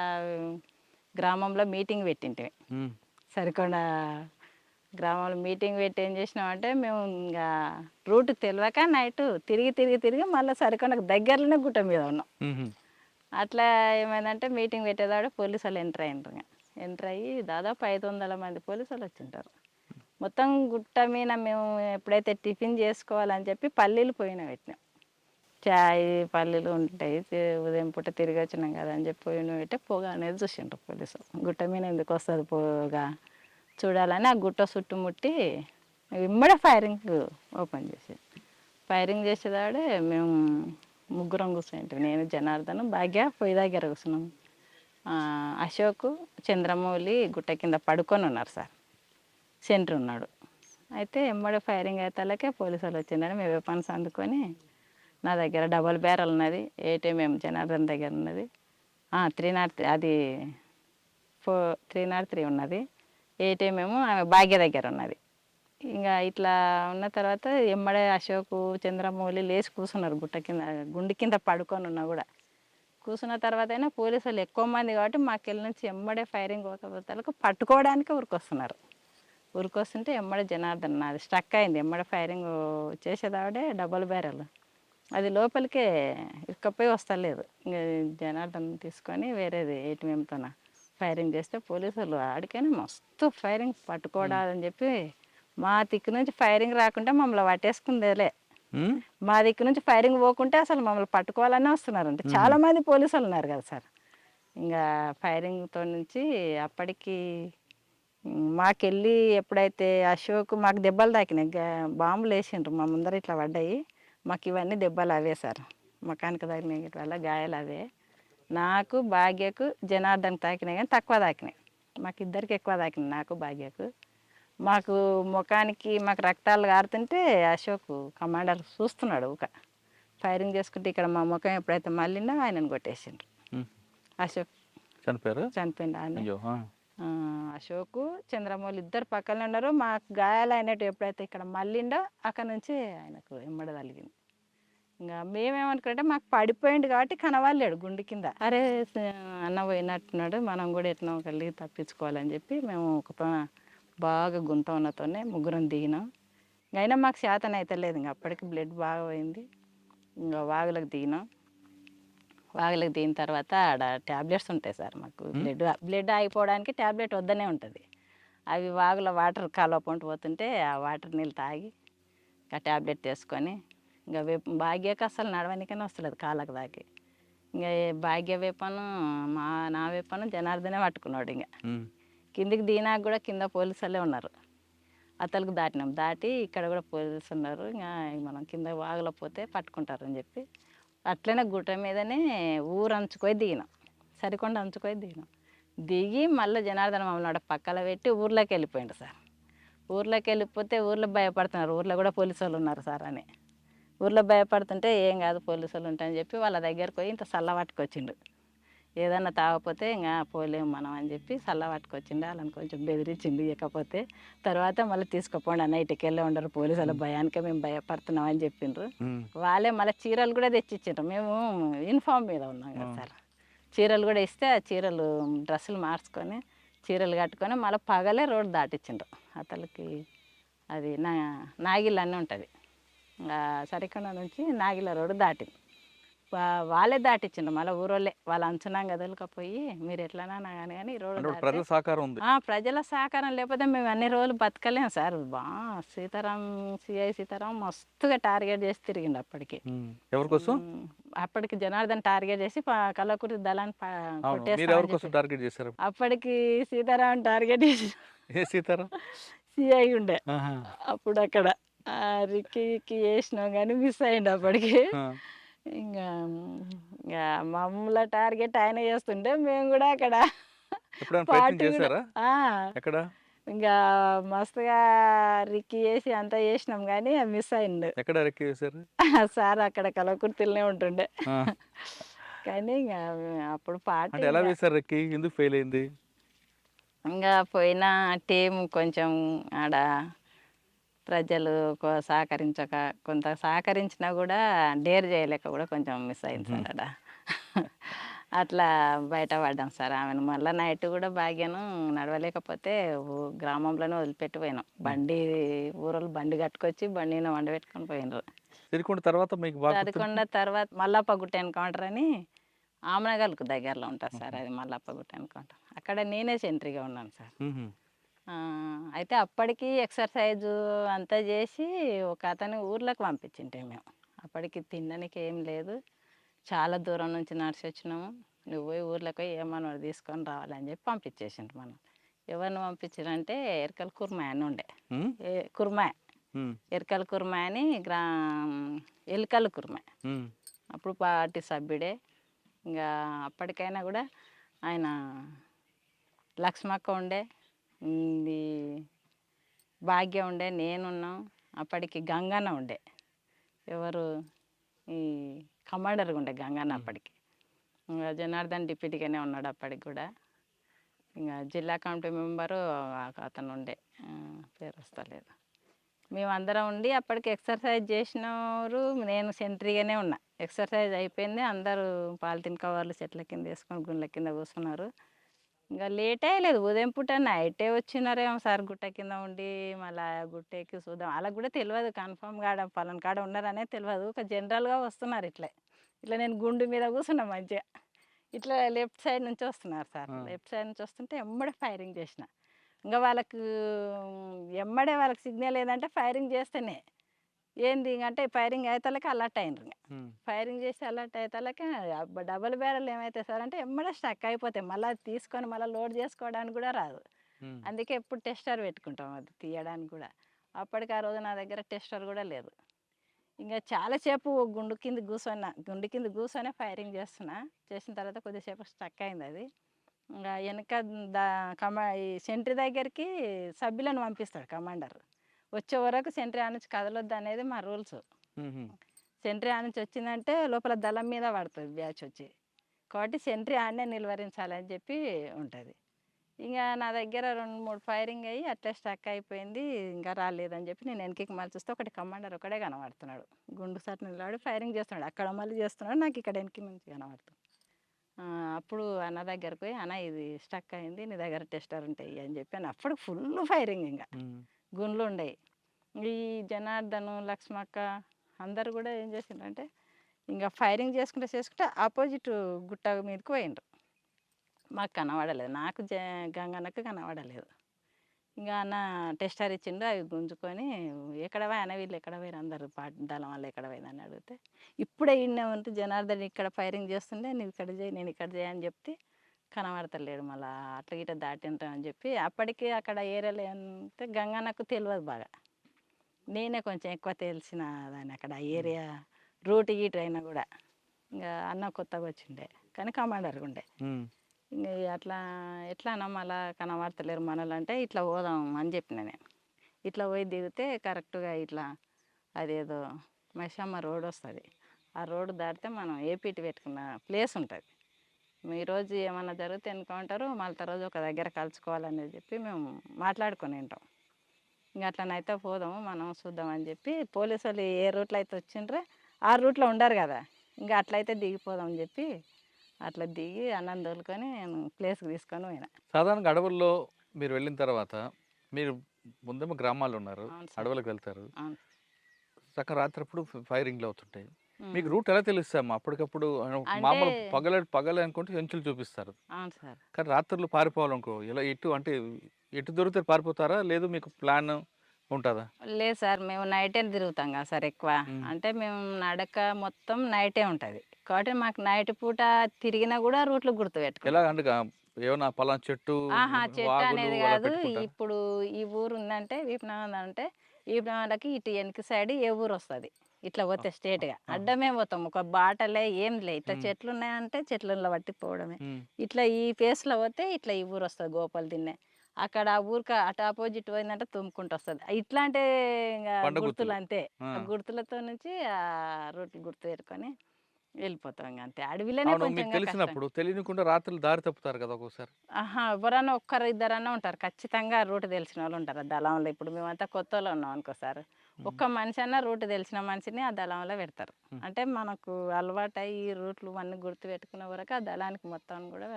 గ్రామంలో మీటింగ్ పెట్టింటివి. సరికొండ గ్రామంలో మీటింగ్ పెట్టి ఏం చేసినామంటే మేము ఇంకా రూట్ తెలియక నైట్ తిరిగి మళ్ళీ సరికొండకు దగ్గరలోనే గుట్ట మీద ఉన్నాం. అట్లా ఏమైందంటే మీటింగ్ పెట్టేదాడు పోలీసు వాళ్ళు ఎంటర్ అయ్యి దాదాపు 500 మంది పోలీసు వాళ్ళు వచ్చింటారు. మొత్తం గుట్ట మీద మేము ఎప్పుడైతే టిఫిన్ చేసుకోవాలని చెప్పి పల్లీలు పోయిన పెట్టినాం. చాయ్ పల్లీలు ఉంటాయి ఉదయం పూట తిరిగి వచ్చినాం కదా అని చెప్పి పోయిన పెట్టే పొగ అనేది చూసిండ్రు పోలీసు. గుట్ట మీద ఎందుకు వస్తుంది పొగ చూడాలని ఆ గుట్ట చుట్టుముట్టి ఇమ్మడే ఫైరింగ్ ఓపెన్ చేసి ఫైరింగ్ చేసేదాడే మేము ముగ్గురం కూర్చుంటాం. నేను జనార్దన్ భాగ్య పొయ్యి దగ్గర కూర్చున్నాం. అశోక్ చంద్రమౌళి గుట్ట కింద పడుకొని ఉన్నారు సార్. సెంటర్ ఉన్నాడు. అయితే ఎమ్మడే ఫైరింగ్ అయితే పోలీసు వాళ్ళు వచ్చిందని మేము వెపన్స్ అందుకొని నా దగ్గర డబల్ బ్యారల్ ఉన్నది, ఏటీఎం జనార్దన్ దగ్గర ఉన్నది, 303 అది 303 ఉన్నది, ఏటీఎం ఆమె భాగ్య దగ్గర ఉన్నది. ఇంకా ఇట్లా ఉన్న తర్వాత ఎమ్మడే అశోక్ చంద్రమౌళి లేచి కూర్చున్నారు గుట్ట కింద గుండి కింద పడుకొని ఉన్నా కూడా. కూర్చున్న తర్వాత అయినా పోలీసు వాళ్ళు ఎక్కువ మంది కాబట్టి మాకెళ్ళి నుంచి ఎమ్మడే ఫైరింగ్ పోకపోతే పట్టుకోవడానికి ఉరికొస్తున్నారు. ఉరికొస్తుంటే ఎమ్మడే జనార్దన్ అది స్ట్రక్ అయింది. ఎమ్మడే ఫైరింగ్ చేసేదాడే డబల్ బ్యారల్ అది లోపలికే ఇసుకపోయి వస్తలేదు. ఇంకా జనార్దన్ తీసుకొని వేరేది ఏటీఎంతో ఫైరింగ్ చేస్తే పోలీసు వాళ్ళు ఆడికైనా మస్తు ఫైరింగ్ పట్టుకోవడాలని చెప్పి మా దిక్కు నుంచి ఫైరింగ్ రాకుంటే మమ్మల్ని పట్టేసుకుందేలే. మా దిక్కు నుంచి ఫైరింగ్ పోకుంటే అసలు మమ్మల్ని పట్టుకోవాలనే వస్తున్నారు. అంటే చాలామంది పోలీసులు ఉన్నారు కదా సార్. ఇంకా ఫైరింగ్తో నుంచి అప్పటికి మాకెళ్ళి ఎప్పుడైతే అశోక్ మాకు దెబ్బలు తాకినాయి, బాంబులు వేసిండ్రు మా ముందర ఇట్లా పడ్డాయి. మాకు ఇవన్నీ దెబ్బలు అవే సార్, మకానికి తాకినాయి వల్ల గాయాలు అవే. నాకు భాగ్యకు జనార్దన్ తాకినాయి కానీ తక్కువ తాకినాయి. మాకు ఇద్దరికి ఎక్కువ తాకినాయి, నాకు భాగ్యకు. మాకు ముఖానికి మాకు రక్తాలు కారుతుంటే అశోక్ కమాండర్ చూస్తున్నాడు. ఒక ఫైరింగ్ చేసుకుంటే ఇక్కడ మా ముఖం ఎప్పుడైతే మళ్ళీందో ఆయనను కొట్టేసిండ్రు. అశోక్ చనిపోయిండు ఆయన. అశోక్ చంద్రమౌళి ఇద్దరు పక్కనే ఉన్నారు. మాకు గాయాలు అయినట్టు ఎప్పుడైతే ఇక్కడ మళ్ళీండో అక్కడ నుంచి ఆయనకు ఎమ్మడ తగిలింది. ఇంకా మేమేమనుకుంటే మాకు పడిపోయింది కాబట్టి కనవాలేడు గుండె కింద. అరే అన్న పోయినట్టున్నాడు, మనం కూడా ఎట్లా కలిగి తప్పించుకోవాలని చెప్పి మేము ఒక బాగా గుంత ఉన్నతోనే ముగ్గురం దిగినాం. అయినా మాకు శాతం అయితే లేదు. ఇంకా అప్పటికి బ్లడ్ బాగా పోయింది. ఇంకా వాగులకు దిగినాం. వాగులకు దిగిన తర్వాత ఆడ ట్యాబ్లెట్స్ ఉంటాయి సార్ మాకు. బ్లడ్ ఆగిపోవడానికి ట్యాబ్లెట్ వద్దనే ఉంటుంది. అవి వాగులో వాటర్ కాలువకుంటూ పోతుంటే ఆ వాటర్ నీళ్ళు తాగి ఆ ట్యాబ్లెట్ వేసుకొని ఇంకా భాగ్యకు అసలు నడవనికనే వస్తలేదు కాళ్ళకు దాకి. ఇంకా భాగ్య వేపను నా వేపను జనార్దనే పట్టుకున్నాడు. ఇంకా కిందికి దిగినాక కూడా కింద పోలీసులే ఉన్నారు. అతలకు దాటినాం. దాటి ఇక్కడ కూడా పోలీసు ఉన్నారు. ఇంకా మనం కింద వాగులో పోతే పట్టుకుంటారు అని చెప్పి అట్లనే గుట్ట మీదనే ఊరు అంచుకొని దిగినాం. సరికొండ అంచుకొని దిగినాం. దిగి మళ్ళీ జనార్దన్ మమ్మల్ని పక్కన పెట్టి ఊర్లోకి వెళ్ళిపోయిండు సార్. ఊర్లోకి వెళ్ళిపోతే ఊర్లో భయపడుతున్నారు. ఊర్లో కూడా పోలీసు వాళ్ళు ఉన్నారు సార్ అని. ఊర్లో భయపడుతుంటే ఏం కాదు పోలీసు వాళ్ళు ఉంటాయని చెప్పి వాళ్ళ దగ్గరకు పోయి ఇంత సల్ల పట్టుకొచ్చిండు. ఏదన్నా తాగకపోతే ఇంకా పోలేము మనం అని చెప్పి సల్ల పట్టుకొచ్చిండు. వాళ్ళని కొంచెం బెదిరించిండు. ఇకపోతే తర్వాత మళ్ళీ తీసుకుపోండి అన్న, ఇటుకి వెళ్ళే ఉండరు పోలీసు వాళ్ళ భయానికే మేము భయపడుతున్నాం అని చెప్పిండ్రు. వాళ్ళే మళ్ళీ చీరలు కూడా తెచ్చిచ్చిండ్రు. మేము యూనిఫామ్ మీద ఉన్నాం కదా సార్. చీరలు కూడా ఇస్తే ఆ చీరలు డ్రెస్సులు మార్చుకొని చీరలు కట్టుకొని మళ్ళీ పగలే రోడ్డు దాటిచ్చిండ్రు. అతనికి అది నాగిల్ అని ఉంటుంది. సరికొండ నుంచి నాగిల రోడ్డు దాటింది. వాళ్ళే దాటిచ్చిండ్రు. మళ్ళీ ఊరోళ్ళే వాళ్ళ అంచనా గదులుకపోయి మీరు ఎట్లనా కానీ రోడ్డు ప్రజల సహకారం ఉంది. ప్రజల సహకారం లేకపోతే మేము అన్ని రోజులు బతకలేము సార్. సిఐ సీతారాం మస్తుగా టార్గెట్ చేసి తిరిగిండు. అప్పటికి ఎవరికోసం? అప్పటికి జనార్దన్ టార్గెట్ చేసి కల్లకుర్తి దళాన్ని కొట్టేస్తారు. అప్పటికి సీతారాం టార్గెట్ చేసి సీతారాం సిఐ ఉండే అప్పుడు అక్కడ రిక్కి వేసినాం కానీ మిస్ అయ్యిండు అప్పటికి. ఇంకా మమ్మల్ని టార్గెట్ ఆయన చేస్తుంటే మేము కూడా అక్కడ ఇంకా మస్తుగా రిక్కి చేసి అంతా చేసినాం కానీ మిస్ అయిండు. ఎక్కడ రిక్కి చేశారు సార్? అక్కడ కలకుర్తిలోనే ఉంటుండే. కానీ ఇంకా అప్పుడు పాట ఎలా వేశారు రిక్కి? ఎందుకు ఫెయిల్ అయింది? ఇంకా పోయిన టీం కొంచెం ఆడ ప్రజలు సహకరించక కొంత సహకరించినా కూడా డేర్ చేయలేక కూడా కొంచెం మిస్ అయింది సార్ అక్కడ. అట్లా బయటపడ్డాం సార్. ఆమెను మళ్ళీ నైట్ కూడా భాగ్యను నడవలేకపోతే గ్రామంలోనే వదిలిపెట్టిపోయినాం. ఊరోళ్ళు బండి కట్టుకొచ్చి బండిని వండబెట్టుకొని పోయినారు. సరికొండ తర్వాత మల్లప్పగుట్ట ఎన్కౌంటర్ అని ఆమనగల్కు దగ్గరలో ఉంటారు సార్. అది మల్లప్పగుట్ట ఎన్కౌంటర్. అక్కడ నేనే సెంట్రీగా ఉన్నాను సార్. అయితే అప్పటికి ఎక్సర్సైజు అంతా చేసి ఒక అతని ఊర్లోకి పంపించింటే మేము అప్పటికి తినడానికి ఏం లేదు, చాలా దూరం నుంచి నడిచి వచ్చినాము, నువ్వు పోయి ఊర్లోకి పోయి ఏమన్నా తీసుకొని రావాలని చెప్పి పంపించేసిండ్రు. మనం ఎవరిని పంపించారంటే ఎరకల కుర్మా అని ఉండే, ఉమ్, కుర్మా ఉమ్, ఎరకల కుర్మా అని ఎలుకల కుర్మా. ఉమ్, అప్పుడు పార్టీ సభ్యుడే. ఇంకా అప్పటికైనా కూడా ఆయన లక్ష్మక్క ఉండే, ఇది భాగ్య ఉండే, నేనున్నాం. అప్పటికి గంగన్న ఉండే, ఎవరు ఈ కమాండర్గా ఉండే గంగన్న అప్పటికి. ఇంకా జనార్దన్ డిప్యూటీగానే ఉన్నాడు అప్పటికి కూడా. ఇంకా జిల్లా కమిటీ మెంబరు అతను ఉండే, పేరు వస్తలేదు. మేమందరం ఉండి అప్పటికి ఎక్సర్సైజ్ చేసినారు. నేను సెంట్రీగానే ఉన్నా. ఎక్సర్సైజ్ అయిపోయింది, అందరూ పాలిథిన్ కవర్లు చెట్ల కింద వేసుకొని గుండ్ల కింద కూర్చున్నారు. ఇంకా లేట్ అయ్యలేదు, ఉదయం పూట నైటే వచ్చినారేమో సార్. గుట్ట కింద ఉండి మళ్ళీ గుట్ట ఎక్కి చూద్దాం, వాళ్ళకి కూడా తెలియదు కన్ఫామ్గా ఆడ పలానా కాడ ఉన్నారనే తెలియదు. ఒక జనరల్గా వస్తున్నారు ఇట్లా ఇట్లా. నేను గుండు మీద కూర్చున్నా మంచిగా, ఇట్లా లెఫ్ట్ సైడ్ నుంచి వస్తున్నారు సార్. లెఫ్ట్ సైడ్ నుంచి వస్తుంటే ఎమ్మడే ఫైరింగ్ చేసిన. ఇంకా వాళ్ళకు ఎమ్మడే వాళ్ళకి సిగ్నల్ ఏదంటే ఫైరింగ్ చేస్తేనే ఏంది అంటే ఫైరింగ్ అయ్యేతలకి అలర్ట్ అయినరు. ఫైరింగ్ చేసి అలర్ట్ అయ్యేతలకి డబల్ బ్యారెల్ ఏమైతే సార్ అంటే ఎమ్మడే స్టక్ అయిపోతాయి, మళ్ళీ తీసుకొని మళ్ళీ లోడ్ చేసుకోవడానికి కూడా రాదు. అందుకే ఎప్పుడు టెస్టర్ పెట్టుకుంటాం అది తీయడానికి కూడా. అప్పటికి ఆ రోజు నా దగ్గర టెస్టర్ కూడా లేదు. ఇంకా చాలాసేపు గుండు కింద కూర్చొనే ఫైరింగ్ చేసిన తర్వాత కొద్దిసేపు స్టక్ అయింది అది. ఇంకా వెనక ఈ సెంట్రీ దగ్గరికి సభ్యులను పంపిస్తాడు కమాండర్. వచ్చే వరకు సెంట్రీ ఆనుంచి కదలొద్దు అనేది మా రూల్స్. సెంట్రీ ఆనుంచి వచ్చిందంటే లోపల దళం మీద పడుతుంది బ్యాచ్ వచ్చి, కాబట్టి సెంట్రీ ఆడనే నిలువరించాలని చెప్పి ఉంటుంది. ఇంకా నా దగ్గర 2-3 ఫైరింగ్ అయ్యి అట్లా స్టక్ అయిపోయింది. ఇంకా రాలేదని చెప్పి నేను వెనక్కి మళ్ళీ చూస్తే ఒకటి కమాండర్ ఒకడే కనబడుతున్నాడు, గుండు సార్ నిలబడి ఫైరింగ్ చేస్తున్నాడు. అక్కడ మళ్ళీ చేస్తున్నాడు, నాకు ఇక్కడ వెనక్కి నుంచి కనబడుతుంది. అప్పుడు అన్న దగ్గరకు పోయి, అన్న ఇది స్టక్ అయింది, నీ దగ్గర టెస్టర్ ఉంటాయి అని చెప్పాను. అప్పుడు ఫుల్ ఫైరింగ్, ఇంకా గుండ్లు ఉండేవి. ఈ జనార్దను లక్ష్మక్క అందరు కూడా ఏం చేసిండ్రంటే ఇంకా ఫైరింగ్ చేసుకుంటే ఆపోజిట్ గుట్ట మీదకి పోయిండ్రు. మాకు కనబడలేదు, నాకు గంగన్నకు కనబడలేదు. ఇంకా అన్న టెస్టర్ ఇచ్చిండు, అవి గుంజుకొని ఎక్కడ పోయి అన్న వీళ్ళు ఎక్కడ పోయారు అందరు దళం వాళ్ళు ఎక్కడ పోయిందని అడిగితే, ఇప్పుడే ఇన్నే ఉంటే జనార్దన్ ఇక్కడ ఫైరింగ్ చేస్తుండే, నేను ఇక్కడ చేయి నేను ఇక్కడ చేయి అని చెప్తే కనబడతలేడు. మళ్ళీ అట్లా గిట్ట దాటింటాం అని చెప్పి అప్పటికి అక్కడ ఏరియాలో ఏంటంటే గంగన్నకు తెలియదు బాగా, నేనే కొంచెం ఎక్కువ తెలిసిన దాన్ని అక్కడ ఏరియా రూట్ గీట్ అయినా కూడా. ఇంకా అన్న కొత్తగా వచ్చిండే కానీ కమాండర్గా ఉండే. ఇంకా అట్లా ఎట్లా అన్న మళ్ళా కనబడతలేరు మనలు అంటే ఇట్లా పోదాం అని చెప్పిన నేను. ఇట్లా పోయి దిగితే కరెక్ట్గా ఇట్లా అదేదో మైసమ్మ రోడ్ వస్తుంది, ఆ రోడ్డు దాటితే మనం ఏపీటీ పెట్టుకున్న ప్లేస్ ఉంటుంది. ఈరోజు ఏమన్నా జరిగితే ఎన్నుకుంటారు, మళ్ళీ రోజు ఒక దగ్గర కలుసుకోవాలనేది చెప్పి మేము మాట్లాడుకొని ఉంటాం. ఇంకా అట్లనైతే పోదాము మనం చూద్దామని చెప్పి పోలీసు వాళ్ళు ఏ రూట్లో అయితే వచ్చిండ్రే ఆ రూట్లో ఉండరు కదా, ఇంకా అట్లయితే దిగిపోదామని చెప్పి అట్లా దిగి అన్నం తోలుకొని నేను ప్లేస్కి తీసుకొని పోయినా. సాధారణంగా అడవుల్లో మీరు వెళ్ళిన తర్వాత మీరు ముందేమో గ్రామాల్లో ఉన్నారు, అడవులకు వెళ్తారు, అవును చక్కగా రాత్రప్పుడు ఫైరింగ్లు అవుతుంటాయి. మీకు రూట్ ఎలా తెలుస్తామా? అప్పటికప్పుడు మామూలు పగలు అనుకుంటే ఎంచులు చూపిస్తారు, అవును సార్. కానీ రాత్రులు పారిపోవాలనుకో ఎలా ఎటు దొరికితే పారిపోతారా, లేదు మీకు ప్లాన్ ఉంటుందా? లేదు సార్, మేము నైటే తిరుగుతాం కదా సార్ ఎక్కువ. అంటే మేము నడక మొత్తం నైటే ఉంటుంది కాబట్టి మాకు నైట్ పూట తిరిగినా కూడా రూట్లు గుర్తుపెట్టుకో. ఎలా అంటే ఏమన్నా పలానా చెట్టు చెట్టు అనేది కాదు. ఇప్పుడు ఈ ఊరు ఉందంటే వీపనగర్ అంటే వీపనగర్కి ఇటు వెనక సైడ్ ఏ ఊరు వస్తుంది, ఇట్లా పోతే స్ట్రేట్గా అడ్డమే పోతాం. ఒక బాటలే ఏం లే, ఇట్లా చెట్లు ఉన్నాయంటే చెట్లలో పట్టిపోవడమే. ఇట్లా ఈ ప్లేస్లో పోతే ఇట్లా ఈ ఊరు వస్తుంది గోపాల్ దిన్నే. అక్కడ ఆ ఊరికి అటు ఆపోజిట్ పోయిందంటే తుమ్ముకుంటూ వస్తుంది. ఇట్లాంటి గుర్తులు అంతే, ఆ గుర్తులతో నుంచి ఆ రూట్లు గుర్తు పెట్టుకొని వెళ్ళిపోతాం. ఇంకా అంతే, అడవిలోనే కొంచెం తెలిసినప్పుడు తెలియకుండా రాత్రులు దారి తప్పుతారు కదా ఒక్కోసారి. ఎవరన్నా ఒక్కరు ఇద్దరన్నా ఉంటారు ఖచ్చితంగా, రూట్ తెలిసిన వాళ్ళు ఉంటారు ఆ దళంలో. ఇప్పుడు మేమంతా కొత్త వాళ్ళు ఉన్నాం అనుకో సార్, ఒక్క మనిషి అన్నా రూట్ తెలిసిన మనిషిని ఆ దళంలో పెడతారు. అంటే మనకు అలవాటు ఈ రూట్లు అన్నీ గుర్తు పెట్టుకునే వరకు ఆ దళానికి మొత్తం కూడా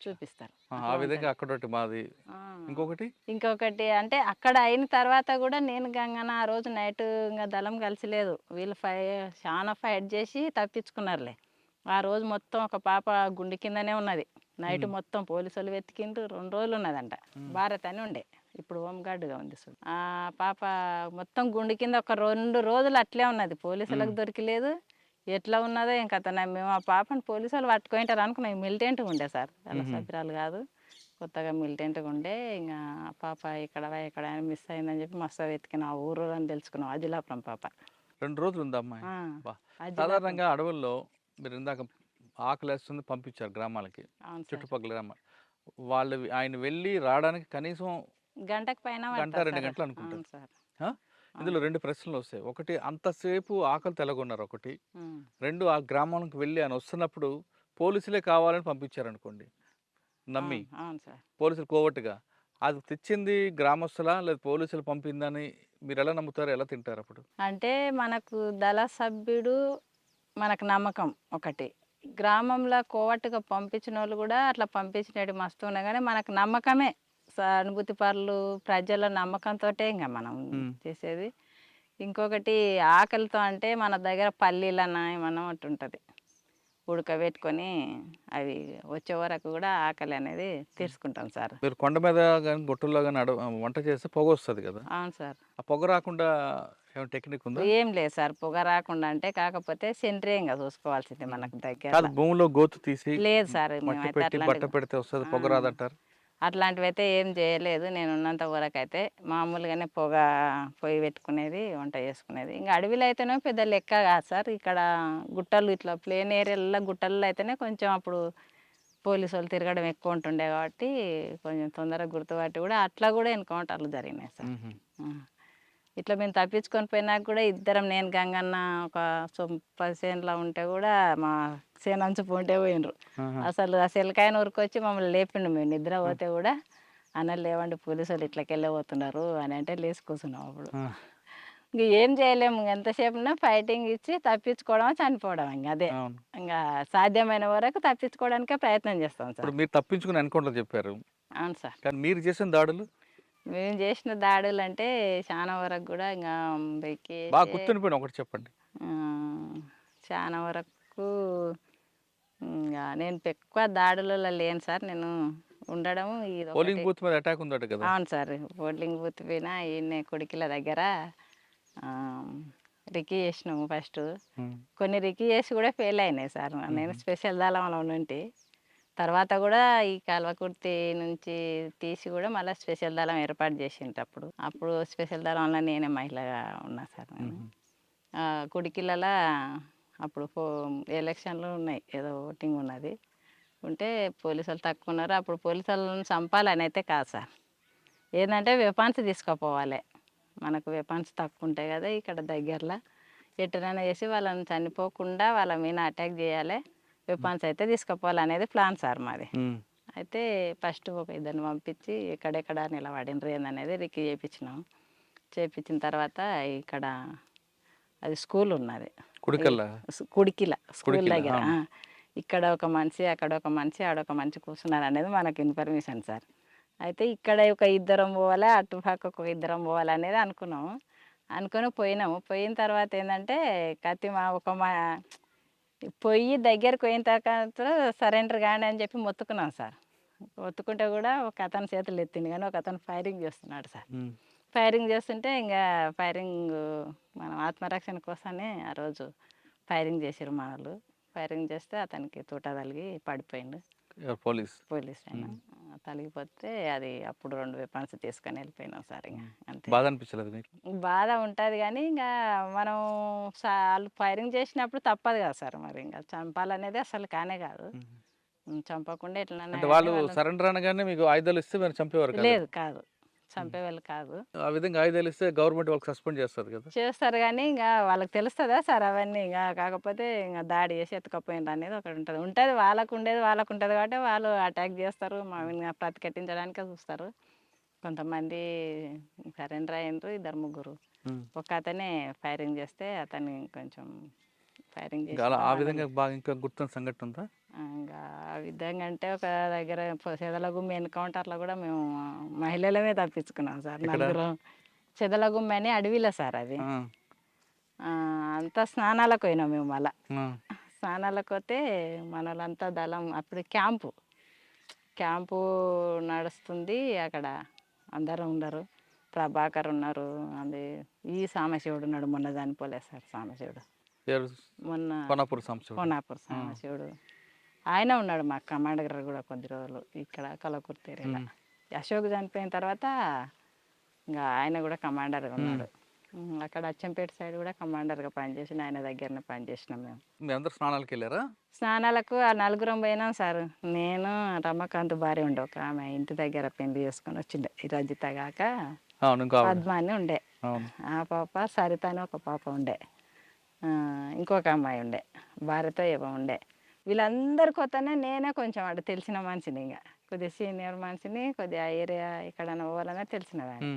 చూపిస్తారు. ఆ విధంగా అక్కడ మాది. ఇంకొకటి అంటే అక్కడ అయిన తర్వాత కూడా నేను గంగన ఆ రోజు నైట్ ఇంకా దళం కలిసిలేదు, వీళ్ళు చాలా ఫైట్ చేసి తప్పించుకున్నారులే. ఆ రోజు మొత్తం ఒక పాప గుండె కిందనే ఉన్నది, నైట్ మొత్తం పోలీసు వాళ్ళు వెతికిండ్రు. 2 రోజులు ఉన్నదంట. భారత్ అని ఉండే ఇప్పుడు హోంగార్డుగా ఉంది చూడు. ఆ పాప మొత్తం గుండె కింద ఒక 2 రోజులు అట్లే ఉన్నది. పోలీసులకు దొరికలేదు. ఎట్లా ఉన్నదో ఏం కథ. మేము ఆ పాపను పోలీసు వాళ్ళు పట్టుకుంటారు అనుకున్నాం. మిలిటెంట్గా ఉండే సార్, వాళ్ళ సభ్యురాలు కాదు, కొత్తగా మిలిటెంట్గా ఉండే. ఇంకా పాప ఇక్కడ మిస్ అయిందని చెప్పి మస్తు వెతికినాం. ఆ ఊరు అని తెలుసుకున్నాం. అజిలాపురం పాప. 2 రోజులు ఉందా అమ్మాయి? ఆ, బా. అజిలాపురం. సాధారణంగా అడవుల్లో మీరు ఇందాక ఆకలేస్తుంది పంపించారు గ్రామాలకి, అవును సార్. చుట్టుపక్కల గ్రామాలు. వాళ్ళు ఆయన వెళ్ళి రావడానికి కనీసం గంటకు పైన గంట పడతారు 2 సార్. గంటలు అవును అనుకుంటారు. సార్. ఆ? ఇందులో 2 ప్రశ్నలు వస్తాయి. ఒకటి, అంతసేపు ఆకలి తెలగొన్నారు ఒకటి. ఉమ్. 2, ఆ గ్రామానికి వెళ్ళి ఆయన వస్తున్నప్పుడు పోలీసులే కావాలని పంపించారనుకోండి, నమ్మి అవును అవును సార్. పోలీసులు కోవట్టుగా, అది తెచ్చింది గ్రామస్తులా లేదా పోలీసులు పంపిందని మీరు ఎలా నమ్ముతారు, ఎలా తింటారు అప్పుడు? అంటే మనకు దళ సభ్యుడు మనకు నమ్మకం ఒకటి. గ్రామంలో కోవట్టుగా పంపించిన వాళ్ళు కూడా అట్లా పంపించినట్టు మస్తు ఉన్నాయి, కానీ మనకు నమ్మకమే. సానుభూతి పరులు ప్రజల నమ్మకంతో ఇంకా మనం చేసేది. ఇంకొకటి ఆకలితో అంటే మన దగ్గర పల్లీలన్న ఏమన్నా ఒకటి ఉంటుంది, ఉడకబెట్టుకొని అవి వచ్చే వరకు కూడా ఆకలి అనేది తీర్చుకుంటాం సార్. మీరు కొండ మీద కానీ గుట్టల్లో కానీ వంట చేస్తే పొగ వస్తుంది కదా, అవును సార్. ఆ పొగ రాకుండా ఏమైనా టెక్నిక్ ఉందా? ఏం లేదు సార్, పొగ రాకుండా అంటే కాకపోతే సెంట్రింగ్గా చూసుకోవాల్సింది మనకు దగ్గర. కాదు, భూమిలో గోతు తీసి లేదు సార్, మట్టి మేమైతే పెట్టి బట్ట అట్లాంటి పెడితే వస్తుంది, పొగ రాదంటారు. అట్లాంటివి అయితే ఏం చేయలేదు. నేను ఉన్నంత వరకు అయితే మామూలుగానే పొయ్యి పెట్టుకునేది, వంట చేసుకునేది. ఇంకా అడవిలో అయితేనే పెద్ద లెక్క కాదు సార్. ఇక్కడ గుట్టలు ఇట్లా ప్లేన్ ఏరియాలలో గుట్టల్లో అయితేనే కొంచెం అప్పుడు పోలీసు వాళ్ళు తిరగడం ఎక్కువ ఉంటుండే కాబట్టి కొంచెం తొందరగా గుర్తుపట్టి కూడా అట్లా కూడా ఎన్కౌంటర్లు జరిగినాయి సార్. ఇట్లా మేము తప్పించుకొని పోయినాక కూడా ఇద్దరం, నేను గంగన్న ఒక 10 చేనులో ఉంటే కూడా మా చేనంచు పోంటే పోయినరు. అసలు ఆ సెలకాయన ఊరికొచ్చి మమ్మల్ని లేపిండు. మేము నిద్ర పోతే కూడా, అన్న లేవండి పోలీసు వాళ్ళు ఇట్లకి వెళ్ళబోతున్నారు అని అంటే లేచి కూర్చున్నాం. అప్పుడు ఇంక ఏం చేయలేము. ఎంతసేపునా ఫైటింగ్ ఇచ్చి తప్పించుకోవడం, చనిపోవడం. ఇంక అదే ఇంకా సాధ్యమైన వరకు తప్పించుకోవడానికే ప్రయత్నం చేస్తాం సార్. ఇప్పుడు మీరు తప్పించుకుని ఎన్కౌంటర్ చెప్పారు. అవును సార్. కానీ మీరు చేసిన దాడులు? మేము చేసిన దాడులు అంటే చాలా వరకు కూడా ఇంకా బాగా గుర్తుండిపోయిన ఒకటి చెప్పండి. చాలా వరకు ఇంకా నేను ఎక్కువ దాడులలో లేను సార్. నేను ఉండడం పోలింగ్ బూత్ మీద అటాక్ ఉందట కదా? అవును సార్, పోలింగ్ బూత్ పైన ఈయన కొడికిల దగ్గర రికీ చేసినాము ఫస్ట్. కొన్ని రికీ చేసి కూడా ఫెయిల్ అయినాయి సార్. నేను స్పెషల్ దళంలో ఉండి తర్వాత కూడా ఈ కల్వకుర్తి నుంచి తీసి కూడా మళ్ళీ స్పెషల్ దళం ఏర్పాటు చేసిండ్రు. అప్పుడు స్పెషల్ దళంలో నేనే మహిళగా ఉన్నా సార్. నేను కుడికిళ్ళలో అప్పుడు ఎలక్షన్లు ఉన్నాయి, ఏదో ఓటింగ్ ఉన్నది. ఉంటే పోలీసు వాళ్ళు తక్కువ ఉన్నారు. అప్పుడు పోలీసు వాళ్ళని చంపాలని అయితే కాదు సార్, ఏంటంటే వెపన్స్ తీసుకుపోవాలి. మనకు వెపన్స్ తక్కువ ఉంటాయి కదా ఇక్కడ దగ్గరలో, ఎటునైనా చేసి వాళ్ళని చనిపోకుండా వాళ్ళ మీద అటాక్ చేయాలి, వెపన్స్ అయితే తీసుకుపోవాలనేది ప్లాన్ సార్ మాది. అయితే ఫస్ట్ ఒక ఇద్దరిని పంపించి ఎక్కడెక్కడ నిలబడినరు ఏందనేది రిక్కి చేయించిన తర్వాత ఇక్కడ అది స్కూల్ ఉన్నది, కుడికిల స్కూల్ దగ్గర. ఇక్కడ ఒక మనిషి, అక్కడ ఒక మనిషి, ఆడొక మనిషి కూర్చున్నారు అనేది మనకు ఇన్ఫర్మేషన్ సార్. అయితే ఇక్కడ ఒక ఇద్దరం పోవాలి, అటు పక్క ఒక ఇద్దరం పోవాలి అనేది అనుకొని పోయినాము. పోయిన తర్వాత ఏంటంటే పొయ్యి దగ్గరకు పోయిన తర్వాత సరెండర్ కానీ అని చెప్పి మొత్తుకున్నాం సార్. మొత్తుకుంటే కూడా ఒక అతని చేతులు ఎత్తింది, కానీ ఒక అతను ఫైరింగ్ చేస్తున్నాడు సార్. ఫైరింగ్ చేస్తుంటే ఇంకా మనం ఆత్మరక్షణ కోసమే ఆ రోజు ఫైరింగ్ చేసారు మన వాళ్ళు. ఫైరింగ్ చేస్తే అతనికి తూట తలిగి పడిపోయిండు. పోలీస్ అయినా తలిగిపోతే అది అప్పుడు 2 వెపన్స్ తీసుకొని వెళ్ళిపోయినాం సార్. ఇంకా అంతే. బాధ అనిపించలేదు మీకు? బాధ ఉంటుంది కానీ ఇంకా మనం వాళ్ళు ఫైరింగ్ చేసినప్పుడు తప్పదు కదా సార్. మరి ఇంకా చంపాలనేది అసలు కానే కాదు. చంపకుండా ఎట్లా వాళ్ళు సరెండర్ అనగానే మీకు ఆయుధాలు ఇస్తే మీరు చంపేవారు? లేదు, కాదు, చంపేవాళ్ళు కాదు. ఆ విధంగా ఆయుధాలు ఇస్తే గవర్నమెంట్ వాళ్ళకి సస్పెండ్ చేస్తారు కదా? చేస్తారు కానీ ఇంకా వాళ్ళకి తెలుస్తుందా సార్ అవన్నీ? ఇంకా కాకపోతే ఇంకా దాడి చేసి ఎత్తుకపోయింది అనేది ఒకటి ఉంటుంది. వాళ్ళకు ఉంటుంది కాబట్టి వాళ్ళు అటాక్ చేస్తారు, ఇంకా ప్రతిఘటించడానికే చూస్తారు. కొంతమంది సరెండర్ అయినరు, 2-3. ఒక అతనే ఫైరింగ్ చేస్తే అతన్ని కొంచెం ఫైరింగ్ చేసి ఆ విధంగా బాగా ఇంకా గుర్తున్న సంఘటన ఉందా? ఇంకా ఆ విధంగా అంటే ఒక దగ్గర చెదలగుమ్మి ఎన్కౌంటర్లో కూడా మేము మహిళలమే తప్పించుకున్నాం సార్. 4 చెదలగుమ్మి అని అడవిలో సార్ అది. అంతా స్నానాలకు పోయినాం మేము. మళ్ళా స్నానాలకు పోతే మన వాళ్ళంతా దళం అప్పుడు క్యాంపు నడుస్తుంది అక్కడ. అందరూ ఉండరు. ప్రభాకర్ ఉన్నారు, అది ఈ సాంబశివుడు ఉన్నాడు, మొన్న చనిపోలేదు సార్ సాంబశివుడు, ఎవరు? మొన్న కొనాపూర్ సాంబశివుడు. కోనాపూర్ సాంబశివుడు ఆయన ఉన్నాడు మాకు కమాండర్ కూడా కొద్ది రోజులు ఇక్కడ కలకుర్తి ఏరియాలో. అశోక్ చనిపోయిన తర్వాత ఇంకా ఆయన కూడా కమాండర్గా ఉన్నాడు. అక్కడ అచ్చంపేట సైడ్ కూడా కమాండర్గా పనిచేసిన ఆయన దగ్గరనే పనిచేసినాం మేము. మీ అందరు స్నానాలకు వెళ్ళారా? స్నానాలకు ఆ నలుగురం పోయినాం సార్. నేను రమకాంత్ భార్య ఉండే ఒక ఆమె ఇంటి దగ్గర పెళ్లి చేసుకొని వచ్చిండే, ఈ రజిత కాక అవును, ఇంకా ఆవిడ. పద్మ అని ఉండే. అవును. ఆ పాప సరిత అని ఒక పాప ఉండే, ఇంకొక అమ్మాయి ఉండే, భార్యతో ఏమో ఉండే. వీళ్ళందరి కొత్తనే నేనే కొంచెం అటు తెలిసిన మనిషిని, ఇంకా కొద్దిగా సీనియర్ మనిషిని, కొద్దిగా ఆ ఏరియా ఎక్కడైనా పోవాలన్నా తెలిసిన దాన్ని.